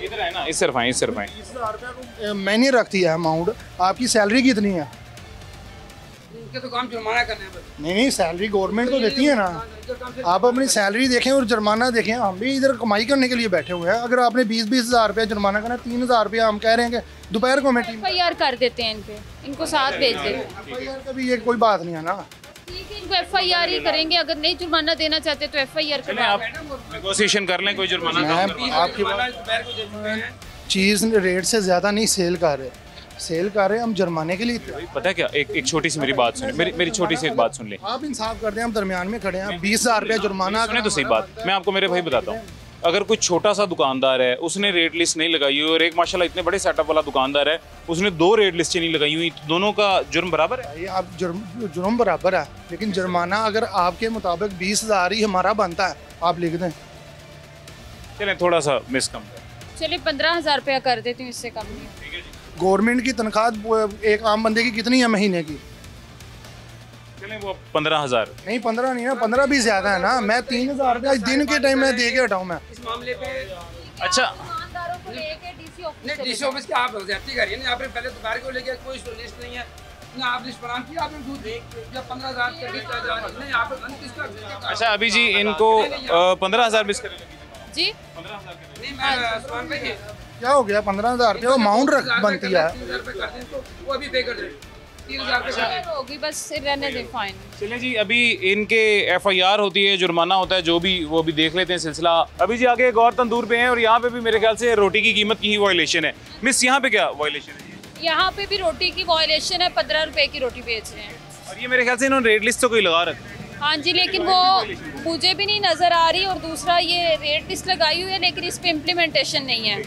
इधर है ना, इस तरफ आए, इस तरफ आए। 20,000 रुपया मैंने रखती है अमाउंट। आपकी सैलरी कितनी है? उनके तो काम जुर्माना करने हैं। नहीं, सैलरी गवर्नमेंट तो देती है ना। आप अपनी सैलरी देखें और जुर्माना देखें। हम भी इधर कमाई करने के लिए बैठे हुए हैं। अगर आपने 20,000 रुपया जुर्माना करना, 3,000 रुपया हम कह रहे हैं कि दोपहर को मैं FIR कर देते हैं इनको साथ भेज देते हैं। FIR का भी ये कोई बात नहीं है ना। ठीक है, इनको FIR ही करेंगे। अगर नहीं जुर्माना देना चाहते तो FIR चलें, आप नेगोशिएशन कर लें, कोई जुर्माना आपकी चीज़ रेट से ज़्यादा नहीं सेल कर रहे, सेल कर रहे हैं हम जुर्माने के लिए। पता है क्या, एक छोटी सी मेरी बात सुने, मेरी छोटी सी एक बात सुन लें। आप इंसाफ कर दें, हम दरमियान में खड़े हैं। 20,000 रुपया जुर्माना सुने तो सही बात। मैं आपको मेरे भाई बताता हूँ, अगर कोई छोटा सा दुकानदार है, उसने रेट लिस्ट नहीं लगाई हुई, और एक माशाल्लाह इतने बड़े सेटअप वाला दुकानदार है, उसने 2 रेट लिस्टें नहीं लगाई हुई, तो दोनों का जुर्म बराबर है? आप जुर्म बराबर है, लेकिन जुर्माना अगर आपके मुताबिक 20,000 ही हमारा बनता है, आप लिख दें। चलें, थोड़ा सा मिस कम कर, चलिए 15,000 रुपया कर देती हूँ, इससे कम नहीं। गवर्नमेंट की तनख्वाह एक आम बंदे की कितनी है महीने की? चलें वो 15,000। नहीं, 15 नहीं है, 15 भी ज्यादा है ना। मैं 3,000 रुपया दिन के टाइम में दे के हटाऊँ मैं इस मामले पे। अच्छा, दुकानदारों को लेके DC ऑफिस के आप ज्यादती करिए ना। आपने पहले दुकान को लेके कोई लिस्ट नहीं है ना, आप लिस्ट बना की आपने दूध या 15,000 नहीं आप किसका। अच्छा अभी जी इनको 15,000 मिस करें जी। 15,000 नहीं, मैं उस्मान भाई क्या हो गया? 15,000 रुपया अमाउंट बनती है। वो अभी पे कर दें, 3,000 होगी, बस रहने दें, फाइन। चलें जी, अभी इनके FIR होती है, जुर्माना होता है, जो भी वो अभी देख लेते हैं सिलसिला। अभी जी आगे एक और तंदूर पे हैं, और यहाँ पे भी मेरे ख्याल से रोटी की कीमत की ही वायलेशन है। मिस, यहाँ पे क्या वायलेशन है? यहाँ पे भी रोटी की वायलेशन है, 15 रुपए की रोटी बेच रहे हैं। और ये मेरे ख्याल से इन्होंने रेट लिस्ट तो कोई लगा रखी है। हाँ जी, लेकिन वो मुझे भी नहीं नजर आ रही, और दूसरा ये रेट लिस्ट लगाई हुई है लेकिन इस पे इम्प्लीमेंटेशन नहीं है।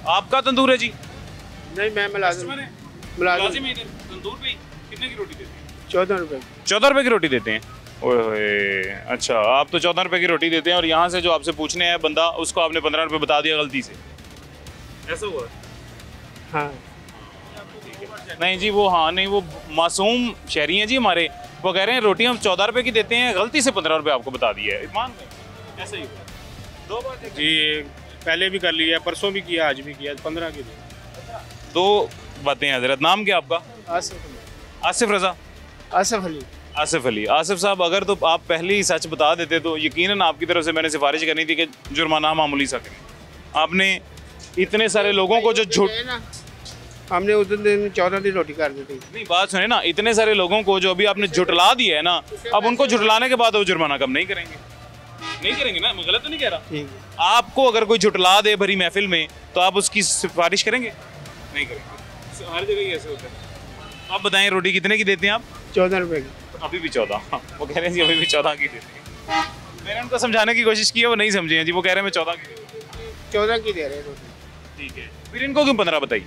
आपका तंदूर है जी? नहीं, मैं मुलाजिम तंदूर पे कितने की रोटी देते हैं? 14 रुपये। 14 रुपये की रोटी देते हैं? ओए, अच्छा, आप तो 14 रुपये की रोटी देते हैं, और यहाँ से जो आपसे पूछने है बंदा, उसको आपने 15 रुपये बता दिया गलती से, ऐसा हुआ? हाँ नहीं जी, वो हाँ नहीं, वो मासूम शहरी हैं जी हमारे, वो कह रहे हैं रोटी हम 14 रुपये की देते हैं, गलती से 15 रुपये आपको बता दिया है। मान गए? ऐसा ही हुआ 2 बार जी, पहले भी कर लिया, परसों भी किया, आज भी किया, 15 की 2 बातें हजरत। नाम क्या आपका? आसिफ रजा। आसिफ अली। आसिफ अली। आसिफ साहब, अगर तो आप पहले ही सच बता देते तो यकीनन आपकी तरफ से मैंने सिफारिश करनी थी कि जुर्माना मामूली सा करें। आपने इतने सारे लोगों को जो झूठ, हमने उस दिन 14 दिन रोटी कर दी थी। नहीं, बात सुने ना, इतने सारे लोगों को जो अभी आपने झुटला दिया है ना, अब उनको झुटलाने के बाद वो जुर्माना कम नहीं करेंगे? नहीं करेंगे ना, मैं गलत तो नहीं कह रहा? आपको अगर कोई झुटला दे भरी महफिल में, तो आप उसकी सिफारिश करेंगे? नहीं करेंगे। हर जगह ही ऐसे होता है। आप बताएं, रोटी कितने की देते हैं आप? 14 रुपये की। अभी भी 14? वो कह रहे हैं जी अभी भी 14 की देते हैं। मैंने उनको समझाने की कोशिश की है, वो नहीं समझे हैं जी, वो कह रहे हैं मैं 14 की 14 की दे रहे हैं रोटी। ठीक है, फिर इनको क्यों 15 बताई?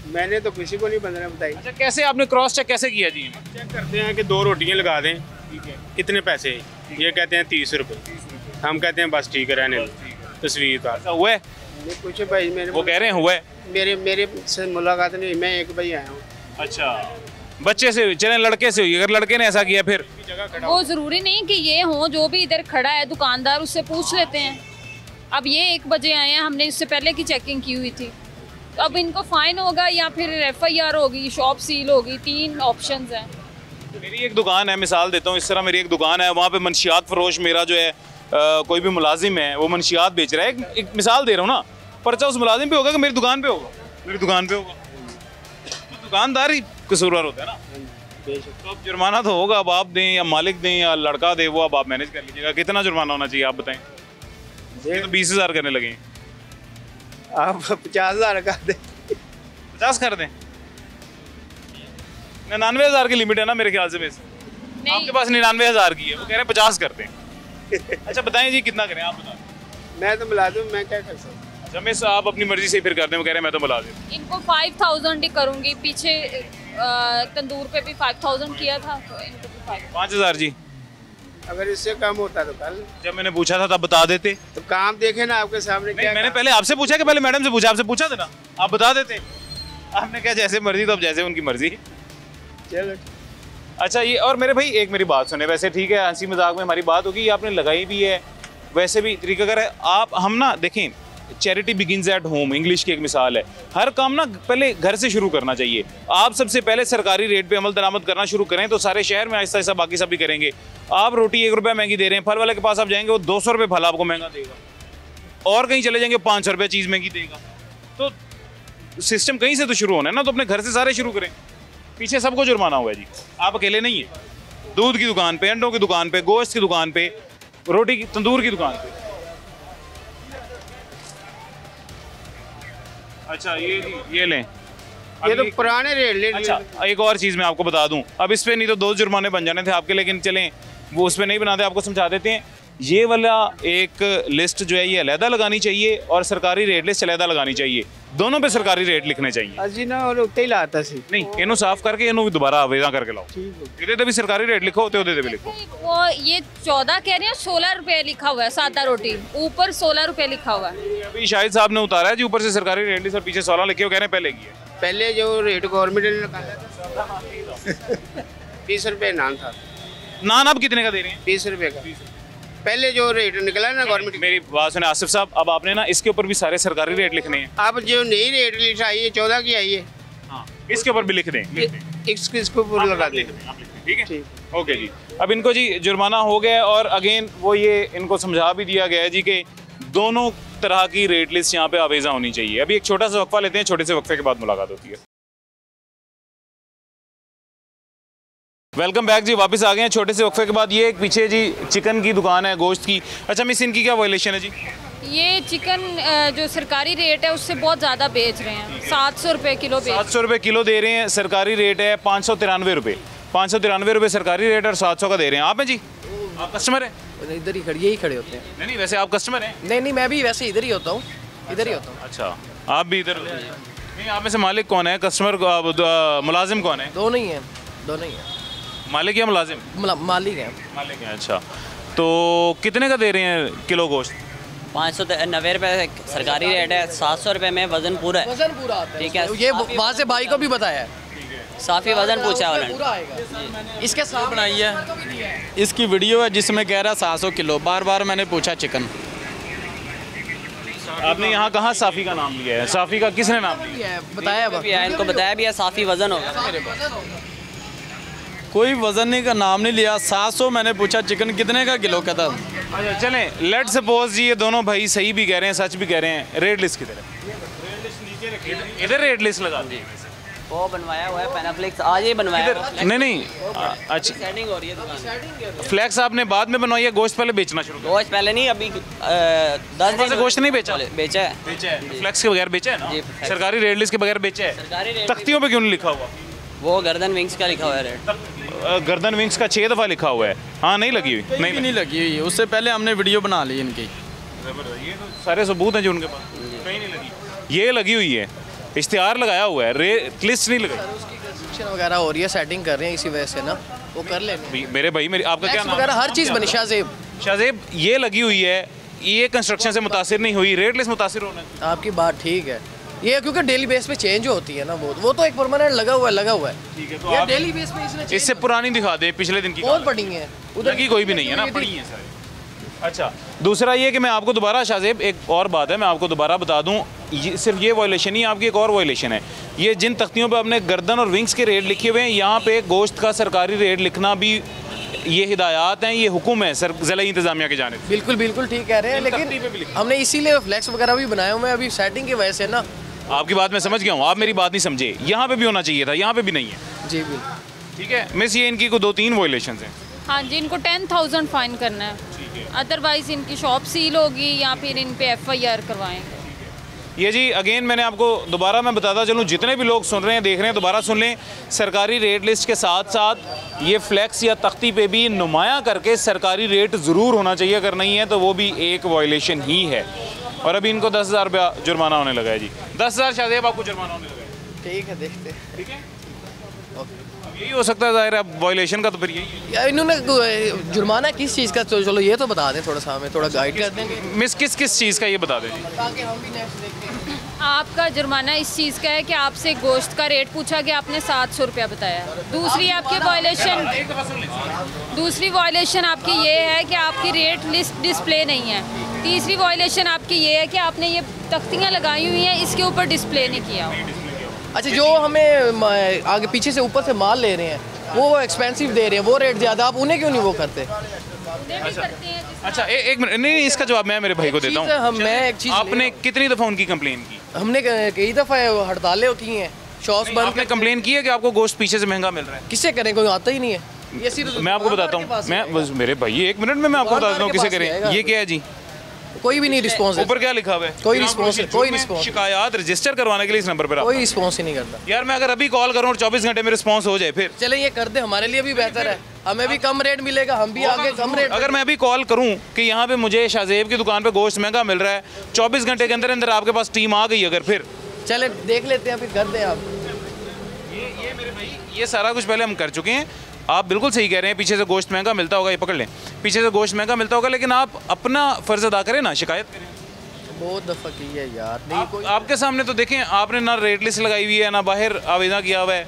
मैंने तो किसी को नहीं 15 बताई। अच्छा, कैसे आपने क्रॉस चेक कैसे किया जी? चेक करते हैं कि 2 रोटियां लगा दें, ठीक है, कितने पैसे? ये कहते हैं 30 रुपये, हम कहते हैं बस ठीक है, रहने दो, तस्वीर का। हुआ है? कुछ भाई मेरे, वो कह रहे हैं हुआ है। मेरे से मुलाकात नहीं, मैं एक भाई आया हूँ। अच्छा, बच्चे से हुई, चलें लड़के से हुई, अगर लड़के ने ऐसा किया फिर? वो जरूरी नहीं कि ये हो, जो भी इधर खड़ा है दुकानदार, उससे पूछ लेते हैं। अब ये 1 बजे आए हैं, हमने इससे पहले की चेकिंग की हुई थी, तो अब इनको फाइन होगा या फिर FIR होगी, शॉप सील होगी, 3 ऑप्शंस हैं। मेरी एक दुकान है, मिसाल देता हूँ, इस तरह मेरी एक दुकान है, वहाँ पे मनशियात फरोश मेरा जो है कोई भी मुलाजिम है, वो मनशियात बेच रहा है, एक मिसाल दे रहा हूँ ना, पर्चा उस मुलाजिम पे होगा कि मेरी दुकान पे होगा? मेरी दुकान पे होगा। तो दुकानदार ही कसूरवार होता है ना। तो अब जुर्माना तो होगा, अब आप दें या मालिक दें या लड़का दे, वो अब आप मैनेज कर लीजिएगा। कितना जुर्माना होना चाहिए आप बताएं? ये तो 20,000 करने लगे। आप 50,000 का दे। 50 कर दें? 99,000 की लिमिट है ना मेरे ख्याल से वैसे। आपके पास 99,000 की है, वो कह रहे हैं 50 कर दें। अच्छा बताएं जी कितना करें, आप बताएं। मैं तो मिला दूं, मैं क्या कर सकता हूँ। अच्छा मिस आप अपनी मर्जी से फिर कर दें, वो कह रहे हैं मैं तो मिला दूं। इनको 5000 ही करूंगी, पीछे तंदूर पे भी 5000 किया था, तो इनको भी 5,000 जी। अगर इससे कम होता तो कल जब मैंने पूछा था तब बता देते। तो काम देखे ना आपके सामने। क्या मैंने पहले आपसे पूछा कि पहले मैडम से पूछा? आपसे पूछा था ना, आप बता देते। आपने क्या जैसे मर्जी, तो अब जैसे उनकी मर्जी। चलो अच्छा ये, और मेरे भाई एक मेरी बात सुने, वैसे ठीक है हंसी मजाक में हमारी बात होगी, आपने लगाई भी है, वैसे भी तरीका अगर है आप हम ना देखें, charity begins at home English की एक मिसाल है। हर काम ना पहले घर से शुरू करना चाहिए। आप सबसे पहले सरकारी रेट पे अमल दरामद करना शुरू करें तो सारे शहर में आहिस्ता आहिस्ता बाकी सब भी करेंगे। आप रोटी 1 रुपया महंगी दे रहे हैं, फल वाले के पास आप जाएंगे वो 200 रुपये फल आपको महंगा देगा, और कहीं चले जाएंगे 500 रुपये चीज़ महंगी देगा। तो सिस्टम कहीं से तो शुरू होना है ना, तो अपने घर से सारे शुरू करें। पीछे सबको जुर्माना हुआ है जी, आप अकेले नहीं है। दूध की दुकान पे, अंडों की दुकान पे, गोश्त की दुकान पे, रोटी की तंदूर की दुकान पे। अच्छा ये लें, ये तो पुराने रेट ले। अच्छा एक और चीज़ मैं आपको बता दूं, अब इस पे नहीं तो 2 जुर्माने बन जाने थे आपके, लेकिन चलें वो उस पर नहीं बनाते, आपको समझा देते हैं। ये वाला एक लिस्ट जो है ये अलहदा लगानी चाहिए और सरकारी रेट लिस्ट अलहदा लगानी चाहिए, दोनों पे सरकारी रेट लिखने चाहिए। अजी ना और उत्ते ही लाता सी नहीं, इन्हों साफ करके इन्हों भी दोबारा आवेदन करके लाओ। इधर भी सरकारी रेट लिखो, तो भी लिखो। वो ये 14 कह रहे हैं, 16 रुपये लिखा हुआ है सादा रोटी, ऊपर 16 रुपये लिखा हुआ है। अभी शाहिद साहब ने उतारा है जी ऊपर से सरकारी रेट लिस्ट और पीछे 16 लिखे हो, कह रहे हैं पहले की है। पहले जो रेट गवर्नमेंट ने निकाला था 20 रुपये नान था। नान अब कितने का दे रहे हैं? 20 रुपये का पहले जो रेट निकला ना गवर्नमेंट। मेरी बात सुने आसिफ साहब, अब आपने ना इसके ऊपर भी सारे सरकारी रेट लिखने हैं। अब जो नई रेट लिस्ट आई है 14 की आई है, हाँ इसके ऊपर भी लिख दें, इसको पूरा लगा दें। ठीक है ओके जी। अब इनको जी जुर्माना हो गया और अगेन वो ये इनको समझा भी दिया गया है जी कि दोनों तरह की रेट लिस्ट यहाँ पे आवेजा होनी चाहिए। अभी एक छोटा सा वक्फा लेते हैं, छोटे से वक्फे के बाद मुलाकात होती है। वेलकम बैक जी, वापस आ गए हैं छोटे से वक्फे के बाद। ये एक पीछे जी चिकन की दुकान है, गोश्त की। अच्छा मिस इनकी क्या वायलेशन है जी? ये चिकन जो सरकारी रेट है उससे बहुत ज़्यादा बेच रहे हैं, 700 रुपये किलो। 700 रुपये किलो दे रहे हैं, सरकारी रेट है 593 रुपये। 593 रुपये सरकारी रेट और 700 का दे रहे हैं। आप हैं जी, आप कस्टमर हैं? इधर ही खड़े, यही खड़े होते हैं। नहीं वैसे आप कस्टमर हैं? नहीं मैं भी वैसे इधर ही होता हूँ, इधर ही होता हूँ। अच्छा आप भी इधर? नहीं आप में से मालिक कौन है, कस्टमर मुलाजिम कौन है? दोनों ही हैं, दोनों ही हैं। मालिक या मुलाजिम? मालिक है। मालिक है। अच्छा तो कितने का दे रहे हैं किलो गोश्त? 590 रुपये सरकारी रेट है, 700 रुपये में वजन पूरा है। वजन पूरा आता है, ठीक है। ये वहाँ से भाई को भी बताया है, साफी वजन पूछा वाला पूरा आएगा। इसके साथ बनाई है, इसकी वीडियो है जिसमें कह रहा 700 किलो। बार बार मैंने पूछा चिकन। आपने यहाँ कहाँ साफ़ी का नाम लिया है? साफ़ी का किसने नाम लिया है? बताया भी है, इनको बताया भी है साफी वजन होगा। कोई वजन नहीं का नाम नहीं लिया। 700 मैंने पूछा, चिकन कितने का किलो का था। अच्छा चलें, लेट सपोज जी ये दोनों भाई सही भी कह रहे हैं, सच भी कह रहे हैं, रेट लिस्ट किधर है? इधर रेट लिस्ट लगा दी, वो बनवाया हुआ है पैनाफ्लेक्स, आज ही बनवाया। नहीं अच्छा सेटिंग हो रही है दुकान। फ्लैक्स आपने बाद में बनवाई है, गोश्त पहले बेचना शुरू? गोश्त पहले नहीं, अभी 10 दिन से गोश्त नहीं बेचा? बेचा है। फ्लैक्स के बगैर बेचा है ना? सरकारी रेट लिस्ट के बगैर बेचा है? तख्तियों पे क्यों नहीं लिखा हुआ? वो गर्दन विंग्स का लिखा हुआ है रेट। गर्दन विंग्स का 6 दफ़ा लिखा हुआ है। हाँ नहीं लगी हुई? नहीं लगी हुई है, उससे पहले हमने वीडियो बना ली इनकी। ये तो सारे सबूत हैं जो उनके पास, कहीं नहीं लगी। ये लगी हुई है, इश्तिहार लगाया हुआ है, रेट लिस्ट नहीं लगाई। कंस्ट्रक्शन वगैरह हो रही है, सेटिंग कर रहे हैं, इसी वजह से ना वो कर लेंगे। मेरे भाई मेरी आपका क्या नाम वगैरह हर चीज़ बनी। शाहजेब। शाहजेब ये लगी हुई है, ये कंस्ट्रक्शन से मुतासिर नहीं हुई, रेट लिस्ट मुतासिर होना है। आपकी बात ठीक है, ये क्योंकि डेली बेस पे चेंज होती है ना, वो तो एक परमानेंट लगा हुआ है। ठीक है, तो ये डेली बेस पे इसने इससे पुरानी दिखा दे, पिछले दिन की बहुत पड़ी है, उधर की कोई भी नहीं है ना, पड़ी है सारी। अच्छा दूसरा ये कि मैं आपको दोबारा शाहजेब एक और बात है, मैं आपको दोबारा बता दूं, सिर्फ ये वायलेशन ही, आपकी एक और वायलेशन है। ये जिन तख्तियों पे आपने गर्दन और विंग्स के रेट लिखे हुए हैं, यहाँ पे गोश्त का सरकारी रेट लिखना भी ये हिदायत हैं, ये हुक्म है सर ज़िला इंतज़ामिया की जानिब। बिल्कुल ठीक कह रहे हैं, लेकिन हमने इसीलिए फ्लैक्स वगैरह भी बनाए हुए हैं अभी सेटिंग की वजह से ना। आपकी बात मैं समझ गया हूँ, आप मेरी बात नहीं समझे। यहाँ पे भी होना चाहिए था, यहाँ पे भी नहीं है। जी बिल्कुल ठीक है मिस, ये इनकी को 2-3 वायलेशन हैं। हाँ जी, इनको 10,000 फाइन करना है, अदरवाइज इनकी शॉप सील होगी या फिर इन पे FIR करवाएंगे। ये जी अगेन मैंने आपको दोबारा मैं बताता चलूँ, जितने भी लोग सुन रहे हैं देख रहे हैं दोबारा सुन लें, सरकारी रेट लिस्ट के साथ साथ ये फ्लैक्स या तख्ती पे भी नुमाया करके सरकारी रेट ज़रूर होना चाहिए, अगर नहीं है तो वो भी एक वायलेशन ही है। और अभी इनको 10,000 रुपया जुर्माना होने लगा है जी, 10,000 शायद आपको जुर्माना होने लगा है। ठीक है, देखते हैं। ठीक है, यही हो सकता है ज़ाहिर है, अब वायलेशन का तो फिर यही है। यार इन्होंने जुर्माना किस चीज़ का, तो चलो ये तो बता दें, थोड़ा सा हमें थोड़ा गाइड कर देंगे। मिस किस चीज़ का ये बता दें जी, ताकि हम भी नेक्स्ट देखें। आपका जुर्माना इस चीज़ का है कि आपसे गोश्त का रेट पूछा गया, आपने 700 रुपया बताया। दूसरी आपकी वायलेशन आपकी ये है कि आपकी रेट लिस्ट डिस्प्ले नहीं है। तीसरी वायलेशन आपकी ये है कि आपने ये तख्तियाँ लगाई हुई हैं, इसके ऊपर डिस्प्ले नहीं किया। अच्छा, जो हमें आगे पीछे से ऊपर से माल ले रहे हैं वो एक्सपेंसिव दे रहे हैं, वो रेट ज़्यादा, आप उन्हें क्यों नहीं वो करते? अच्छा एक मिनट, नहीं इसका जवाब मैं मेरे भाई को देता हूँ। आपने कितनी दफ़ा उनकी कंप्लेन की? हमने कई दफ़ा हड़तालें की हैं, शॉप्स बंद। आपने कंप्लेन की है कि आपको गोश्त पीछे से महंगा मिल रहा है? किससे करें, कोई आता ही नहीं है। ये सिर्फ मैं आपको बताता हूँ, मैं बस मेरे भाई एक मिनट में मैं आपको बता देता हूँ किसे करें। ये क्या है जी? कोई भी नहीं रिस्पॉन्स। ऊपर क्या लिखा हुआ है? कोई रिस्पॉन्स, कोई रिस्पॉन्स। शिकायत रजिस्टर करवाने के लिए इस नंबर पर कोई रिस्पॉन्स ही नहीं करता। यार मैं अगर अभी कॉल करूँ और 24 घंटे में रिस्पॉन्स हो जाए फिर? चले ये कर दे, हमारे लिए भी बेहतर है, हमें भी कम रेट मिलेगा, हम भी आगे कम रेट। अगर मैं अभी कॉल करूँ कि यहाँ पे मुझे शाहजेब की दुकान पे गोश्त महंगा मिल रहा है, 24 घंटे के अंदर अंदर आपके पास टीम आ गई अगर, फिर चले देख लेते हैं, फिर कर दें आप। ये मेरे भाई ये सारा कुछ पहले हम कर चुके हैं। आप बिल्कुल सही कह रहे हैं, पीछे से गोश्त महंगा मिलता होगा, ये पकड़ लें, पीछे से गोश्त महंगा मिलता होगा, लेकिन आप अपना फ़र्ज़ अदा करें ना, शिकायत करें। बहुत दफ़ा की है यार, नहीं कोई आपके सामने तो देखें, आपने ना रेट लिस्ट लगाई हुई है ना बाहर आवेदन किया हुआ है।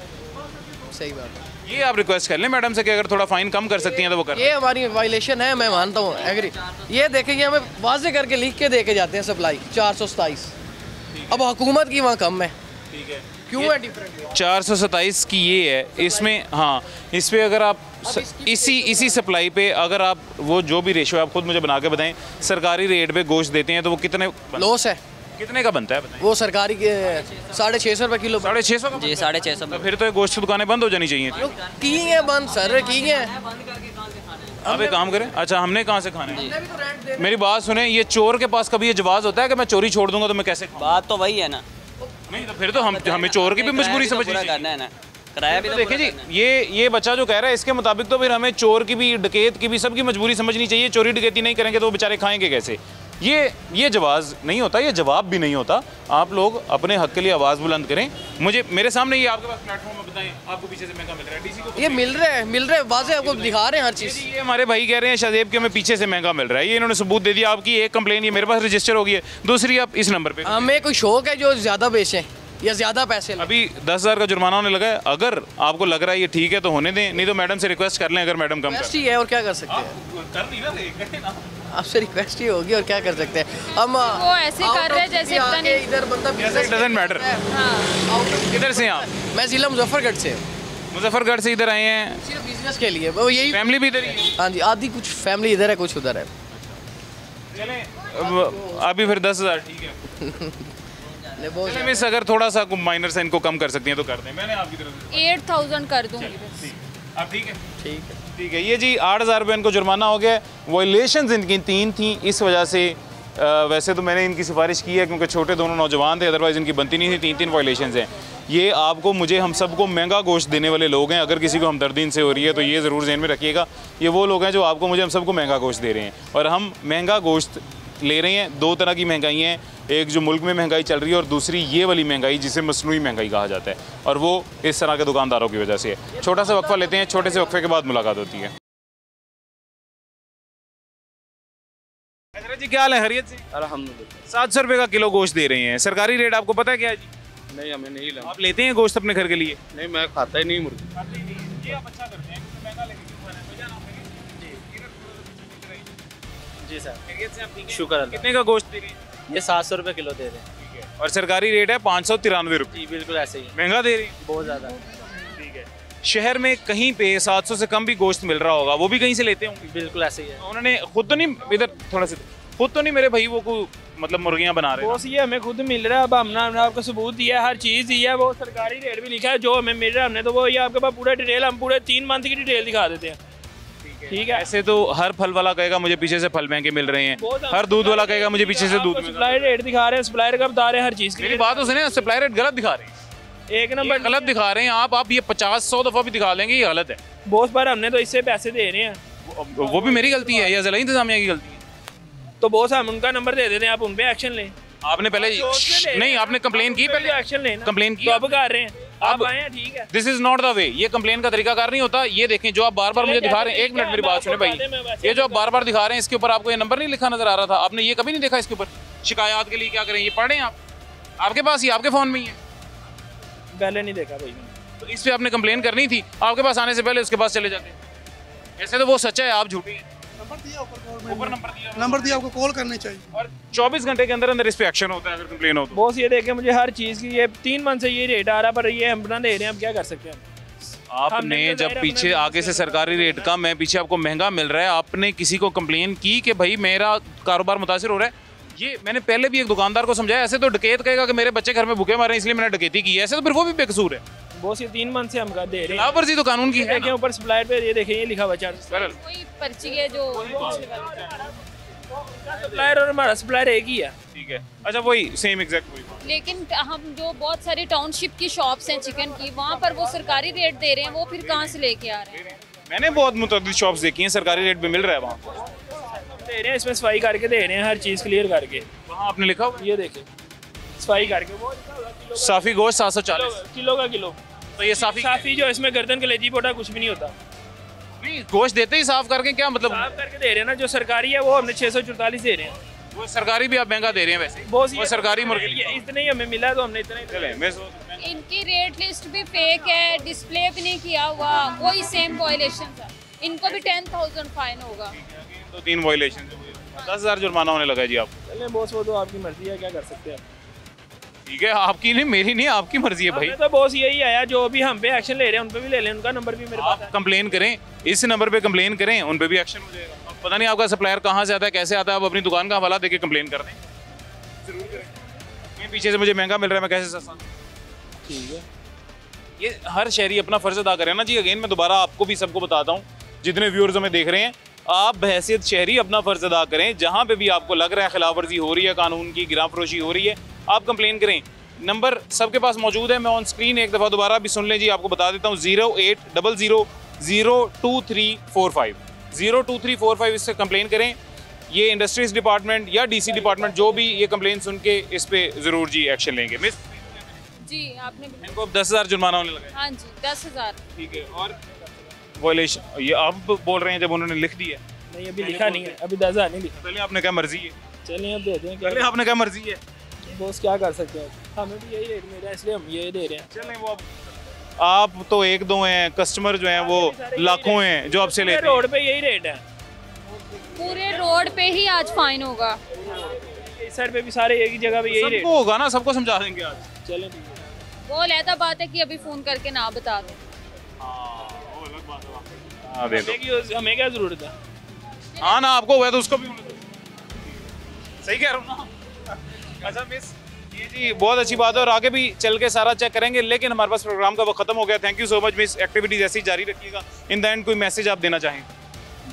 सही बात है। ये आप रिक्वेस्ट कर लें मैडम से कि अगर थोड़ा फाइन कम कर सकती हैं तो वो कर। ये हमारी वायलेशन है, मैं मानता हूँ, एग्री। ये देखेंगे, हमें वाजे करके लिख के दे के जाते हैं सप्लाई 427, अब हुकूमत की वहाँ कम है। ठीक है, क्यों है डिफरेंट? 427 की ये है, इसमें हाँ, इस पर अगर आप इसी सप्लाई पे अगर आप वो जो भी रेशो है आप खुद मुझे बना के बताएं, सरकारी रेट पे गोश्त देते हैं तो वो कितने लॉस है? कितने का बनता है बताएं? वो सरकारी के 650 रुपये किलो। 650 जी 650। तो फिर तो ये गोश्त की दुकानें बंद हो जानी चाहिए थी। की है बंद सर, की है। अब एक काम करें, अच्छा हमने कहाँ से खाने? मेरी बात सुने, ये चोर के पास कभी ये जवाब होता है कि मैं चोरी छोड़ दूंगा तो मैं कैसे? बात तो वही है ना। नहीं तो फिर तो हमें चोर की भी मजबूरी समझनी चाहिए ना, किराया भी तो देखिए जी, ये बच्चा जो कह रहा है इसके मुताबिक तो फिर हमें चोर की भी, डकैत की भी, सबकी मजबूरी समझनी चाहिए। चोरी डकैती नहीं करेंगे तो वो बेचारे खाएंगे कैसे? ये जवाब नहीं होता, ये जवाब भी नहीं होता। आप लोग अपने हक के लिए आवाज़ बुलंद करें। मुझे मेरे सामने ये आपके पास प्लेटफॉर्म में बताएं, आपको पीछे से महंगा मिल रहा है डीसी को? ये मिल रहा है वाज़े, आपको दिखा रहे हैं हर चीज़। ये हमारे भाई कह रहे हैं शाहजेब के हमें पीछे से महंगा मिल रहा है, ये इन्होंने सबूत दे दिया। आपकी एक कंप्लेन ये मेरे पास रजिस्टर होगी है, दूसरी आप इस नंबर पर। हमें कोई शौक है जो ज़्यादा बेचें या ज़्यादा पैसे। अभी 10,000 का जुर्माना होने लगा है, अगर आपको लग रहा है ये ठीक है तो होने दें, नहीं तो मैडम से रिक्वेस्ट कर लें, अगर मैडम कम रिक्वेस्ट ही है और क्या कर सकते हैं? आपसे रिक्वेस्ट ही होगी और क्या कर सकते हैं हम। वो ऐसे कर रहे हैं जैसे पता नहीं इधर बंदा डजंट मैटर। किधर से आप? मैं जिला मुजफ्फरगढ़ से। मुजफ्फरगढ़ से इधर आए हैं सिर्फ बिजनेस के लिए, वो यही। फैमिली भी इधर ही? हाँ जी, आधी कुछ फैमिली इधर है, कुछ उधर है। चलें अभी फिर 10,000 ठीक है। मिस अगर थोड़ा सा माइनर से इनको कम कर सकती हैं तो कर दें, मैंने आपकी तरफ 8,000 कर दूंगी अब। ठीक है, ठीक है। ये जी 8,000 रुपये इनको जुर्माना हो गया। वायलेशंस इनकी 3 थी, इस वजह से वैसे तो मैंने इनकी सिफारिश की है क्योंकि छोटे दोनों नौजवान थे, अदरवाइज़ इनकी बनती नहीं थी। 3 वायलेशंस हैं। ये आपको, मुझे, हम सबको महंगा गोश्त देने वाले लोग हैं। अगर किसी को हमदर्दी इनसे हो रही है तो ये ज़रूर ज़हन में रखिएगा, ये वो लोग हैं जो आपको, मुझे, हम सबको महंगा गोश्त दे रहे हैं। और हम महंगा गोश्त ले रहे हैं। 2 तरह की महंगाई हैं, एक जो मुल्क में महंगाई चल रही है और दूसरी ये वाली महंगाई जिसे मसनूई महंगाई कहा जाता है, और वो इस तरह के दुकानदारों की वजह से है। छोटा सा वक्फा लेते हैं, छोटे से वक्फे के बाद मुलाकात होती है। जी क्या हाल है, खैरियत से? अल्हम्दुलिल्लाह। 700 रुपये का किलो गोश्त दे रहे हैं, सरकारी रेट आपको पता है क्या है जी? नहीं, हमें नहीं लगा। आप लेते हैं गोश्त अपने घर के लिए? नहीं, मैं खाता ही नहीं मुर्गी। ये आप अच्छा करते हैं, महंगा लेके क्यों खा रहे हैं? जी सर, शुक्र अल्लाह। कितने का गोश्त दे रहे हैं? ये 700 रुपये किलो दे रहे हैं। और सरकारी रेट है 593 रुपये। जी बिल्कुल ऐसे ही। महंगा दे रही है बहुत ज़्यादा। ठीक है। शहर में कहीं पे 700 से कम भी गोश्त मिल रहा होगा, वो भी कहीं से लेते होंगे? बिल्कुल ऐसे ही है। उन्होंने खुद तो नहीं, इधर थोड़ा सा खुद तो नहीं मेरे भाई वो को मतलब मुर्गियाँ बना रहे हैं? बॉस ये हमें खुद मिल रहा है। अब हमने आपको सबूत दिया है, हर चीज़ दी है, वो सरकारी रेट भी लिखा है जो हमें मिल रहा है। हमने तो वो ये आपके पास पूरा डिटेल, हम पूरे 3 मंथ की डिटेल दिखा देते हैं। ठीक है। ठीक है। ऐसे तो हर फल वाला कहेगा मुझे पीछे से फल महंगे मिल रहे हैं, हर दूध वाला कहेगा मुझे पीछे से दूध। सप्लाई रेट दिखा रहे हैं, सप्लायर का बता रहे हैं हर चीज़ की। मेरी बात तो सुने, सप्लाई रेट गलत दिखा रहे हैं, एक नंबर गलत दिखा रहे हैं आप ये 50-100 दफ़ा भी दिखा लेंगे, ये गलत है। बहुत बार हमने तो इससे पैसे दे रहे हैं, वो भी मेरी गलती है या ज़िला इंतजामिया की गलती है? तो बहुत हम उनका नंबर दे देते हैं, आप उन पे एक्शन लें। आपने पहले नहीं, आपने कंप्लेन की, पहले एक्शन लें, कंप्लेन की, तो अब कर रहे हैं, आप आए हैं, ठीक है। This is not the way, ये कंप्लेन का तरीकाकार नहीं होता। ये देखें जो आप बार बार मुझे दिखा रहे हैं, एक मिनट मेरी बात सुने भाई, ये जो आप बार बार दिखा रहे हैं इसके ऊपर आपको ये नंबर नहीं लिखा नजर आ रहा था, आपने ये कभी नहीं देखा इसके ऊपर शिकायत के लिए क्या करें, ये पढ़ें आप, आपके पास ही, आपके फ़ोन में ही है। पहले नहीं देखा भाई, तो इस पर आपने कंप्लेन करनी थी, आपके पास आने से पहले उसके पास चले जाते। ऐसे तो वो सच्चा है, आप झूठी हैं। ऊपर नंबर दिया, आपको कॉल करनी चाहिए और 24 घंटे के अंदर अंदर इस पे एक्शन होता है अगर कंप्लेन हो तो। बॉस ये देखें मुझे हर चीज़ की, ये 3 मंथ से ये रेट आ रहा, पर ये हम ना दे रहे हैं, हम क्या कर सकते हैं। आपने जब पीछे आगे से सरकारी रेट कम है, पीछे आपको महंगा मिल रहा है, आपने किसी को कंप्लेन की कि भाई मेरा कारोबार मुतासिर हो रहा है। ये मैंने पहले भी एक दुकानदार को समझाया, ऐसे तो डकैत कहेगा कि मेरे बच्चे घर में भूखे मारे इसलिए मैंने डकैती की है, ऐसे तो फिर वो भी बेकसूर है। बॉस ये 3 मंथ से हम दे रहे हैं, खिलाफवर्जी तो कानून की है। देखें ऊपर सप्लायर पे ये देखें, ये लिखा हुआ चार्ज, कोई पर्ची है जो सप्लायर और हमारा सप्लायर एक ही है, ठीक है। अच्छा वही सेम एग्जैक्ट वही। लेकिन हम जो बहुत सारी टाउनशिप की शॉप्स हैं चिकन की, वहाँ पर वो सरकारी रेट दे रहे हैं, वो फिर कहाँ से लेके आ रहे हैं? मैंने बहुत मुतअद्दिद शॉप्स देखी हैं, सरकारी रेट पे मिल रहा है वहाँ दे रहे हैं, इसमें सफाई करके दे रहे हैं, हर चीज़ क्लियर करके। वहाँ आपने लिखा हुआ, ये देखें सफाई करके, वो साफी गोश्त 740 किलो का किलो। तो ये साफी जो इसमें गर्दन कलेजी पोटा कुछ भी नहीं होता, नहीं गोश्त देते ही साफ करके, क्या मतलब साफ करके दे रहे हैं ना। जो सरकारी है वो हमने 644 दे रहे हैं, वो सरकारी भी आप महंगा दे रहे हैं वैसे, वो सरकारी मुर्गी इतने ही हमें मिला तो हमने इतने। इनकी रेट लिस्ट भी फेक है, डिस्प्ले भी नहीं किया हुआ, कोई सेम वायलेशन था, इनको भी 10,000 फाइन होगा। तो 3 वायलेशन 10,000 जुर्माना होने लगा जी आप। चले बॉस वो तो आपकी मर्जी है, क्या कर सकते हैं। ठीक है, आपकी नहीं, मेरी नहीं, आपकी मर्जी है भाई। तो बॉस यही आया, जो भी हम पे एक्शन ले रहे हैं उन पे भी ले लें, उनका नंबर भी मेरे पास है। कंप्लेन करें, इस नंबर पे कंप्लेन करें, उन पे भी एक्शन हो जाएगा। अब पता नहीं आपका सप्लायर कहाँ से आता है, कैसे आता है, आप अपनी दुकान का हवाला देके कंप्लेन कर दें, जरूर करें। पीछे से मुझे महंगा मिल रहा है, मैं कैसे सस्ता, ठीक है। ये हर शहरी अपना फर्ज अदा करें ना जी। अगेन मैं दोबारा आपको भी सबको बताता हूँ, जितने व्यूअर्स हमें देख रहे हैं, आप बहैसियत शहरी अपना फर्ज अदा करें। जहाँ पे भी आपको लग रहा है खिलाफवर्जी हो रही है, कानून की गिरा फरोशी हो रही है, आप कंप्लेन करें। नंबर सबके पास मौजूद है, मैं ऑन स्क्रीन एक दफ़ा दोबारा भी सुन लें जी, आपको बता देता हूँ 0800-02345 02345, इससे कंप्लेन करें। ये इंडस्ट्रीज डिपार्टमेंट या DC डिपार्टमेंट जो भी ये कंप्लेन सुन के इस पे ज़रूर जी एक्शन लेंगे। मिस जी आपने इनको अब 10,000 जुर्माना होने लगा है। हाँ जी 10,000। ठीक है, और वायलेशन ये आप बोल रहे हैं जब उन्होंने लिख दिया? नहीं अभी लिखा नहीं है, अभी 10,000 नहीं लिखा। पहले आपने क्या मर्जी है, चलिए अब दे दें, पहले आपने क्या मर्जी है बॉस, क्या कर सकते हैं, हमें भी यही रेट मिल रहा है इसलिए हम यही दे रहे हैं। चलें वो आप तो 1-2 हैं, कस्टमर जो हैं वो लाखों हैं जो आपसे लेते हैं। रोड पे यही रेट है, पूरे रोड पे ही आज फाइन होगा, इस साइड पे भी सारे एक ही जगह पे यही रेट होगा ना, सबको समझा देंगे आज। चलें वो अलग बात है कि अभी फोन करके ना बता दो। हमें क्या जरूरत है, हाँ ना आपको हुआ तो उसको भी सही कह रहा हूँ ना। अच्छा मिस, ये जी बहुत अच्छी बात है और आगे भी चल के सारा चेक करेंगे, लेकिन हमारे पास प्रोग्राम का वक्त खत्म हो गया। Thank you so much miss, activities ऐसी जारी रखिएगा। इन द एंड कोई मैसेज आप देना चाहें?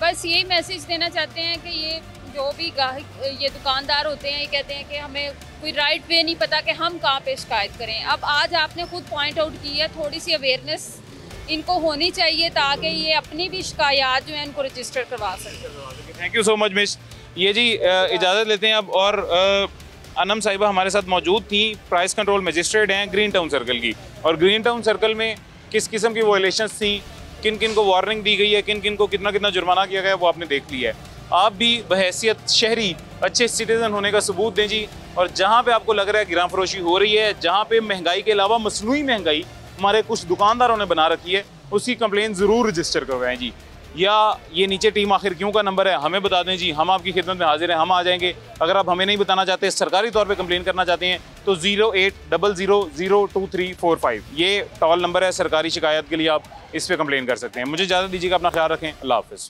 बस यही मैसेज देना चाहते हैं कि ये जो भी गाहक ये दुकानदार होते हैं, ये कहते हैं कि हमें कोई राइट वे नहीं पता कि हम कहाँ पे शिकायत करें। अब आज आपने खुद पॉइंट आउट की है, थोड़ी सी अवेयरनेस इनको होनी चाहिए ताकि ये अपनी भी शिकायत जो है इनको रजिस्टर करवा सकें। Thank you so much miss. ये जी इजाज़त लेते हैं अब, और अनम साहिबा हमारे साथ मौजूद थी, प्राइस कंट्रोल मजिस्ट्रेट हैं ग्रीन टाउन सर्कल की, और ग्रीन टाउन सर्कल में किस किस्म की वायलेशंस थी, किन किन को वार्निंग दी गई है, किन किन को कितना कितना जुर्माना किया गया है, वो आपने देख लिया है। आप भी बहैसियत शहरी अच्छे सिटीज़न होने का सबूत दें जी, और जहाँ पे आपको लग रहा है गिरां फरोशी हो रही है, जहाँ पे महंगाई के अलावा मसनूई महंगाई हमारे कुछ दुकानदारों ने बना रखी है, उसकी कंप्लेन ज़रूर रजिस्टर करवाएं जी। या ये नीचे टीम आखिर क्यों का नंबर है हमें बता दें जी, हम आपकी खिदमत में हाजिर हैं, हम आ जाएंगे। अगर आप हमें नहीं बताना चाहते, सरकारी तौर पे कंप्लेन करना चाहते हैं, तो 0800-02345 ये टॉल नंबर है सरकारी शिकायत के लिए, आप इस पर कंप्लेन कर सकते हैं। मुझे इजाज़त दीजिएगा, अपना ख्याल रखें, अल्लाह हाफ़िज़।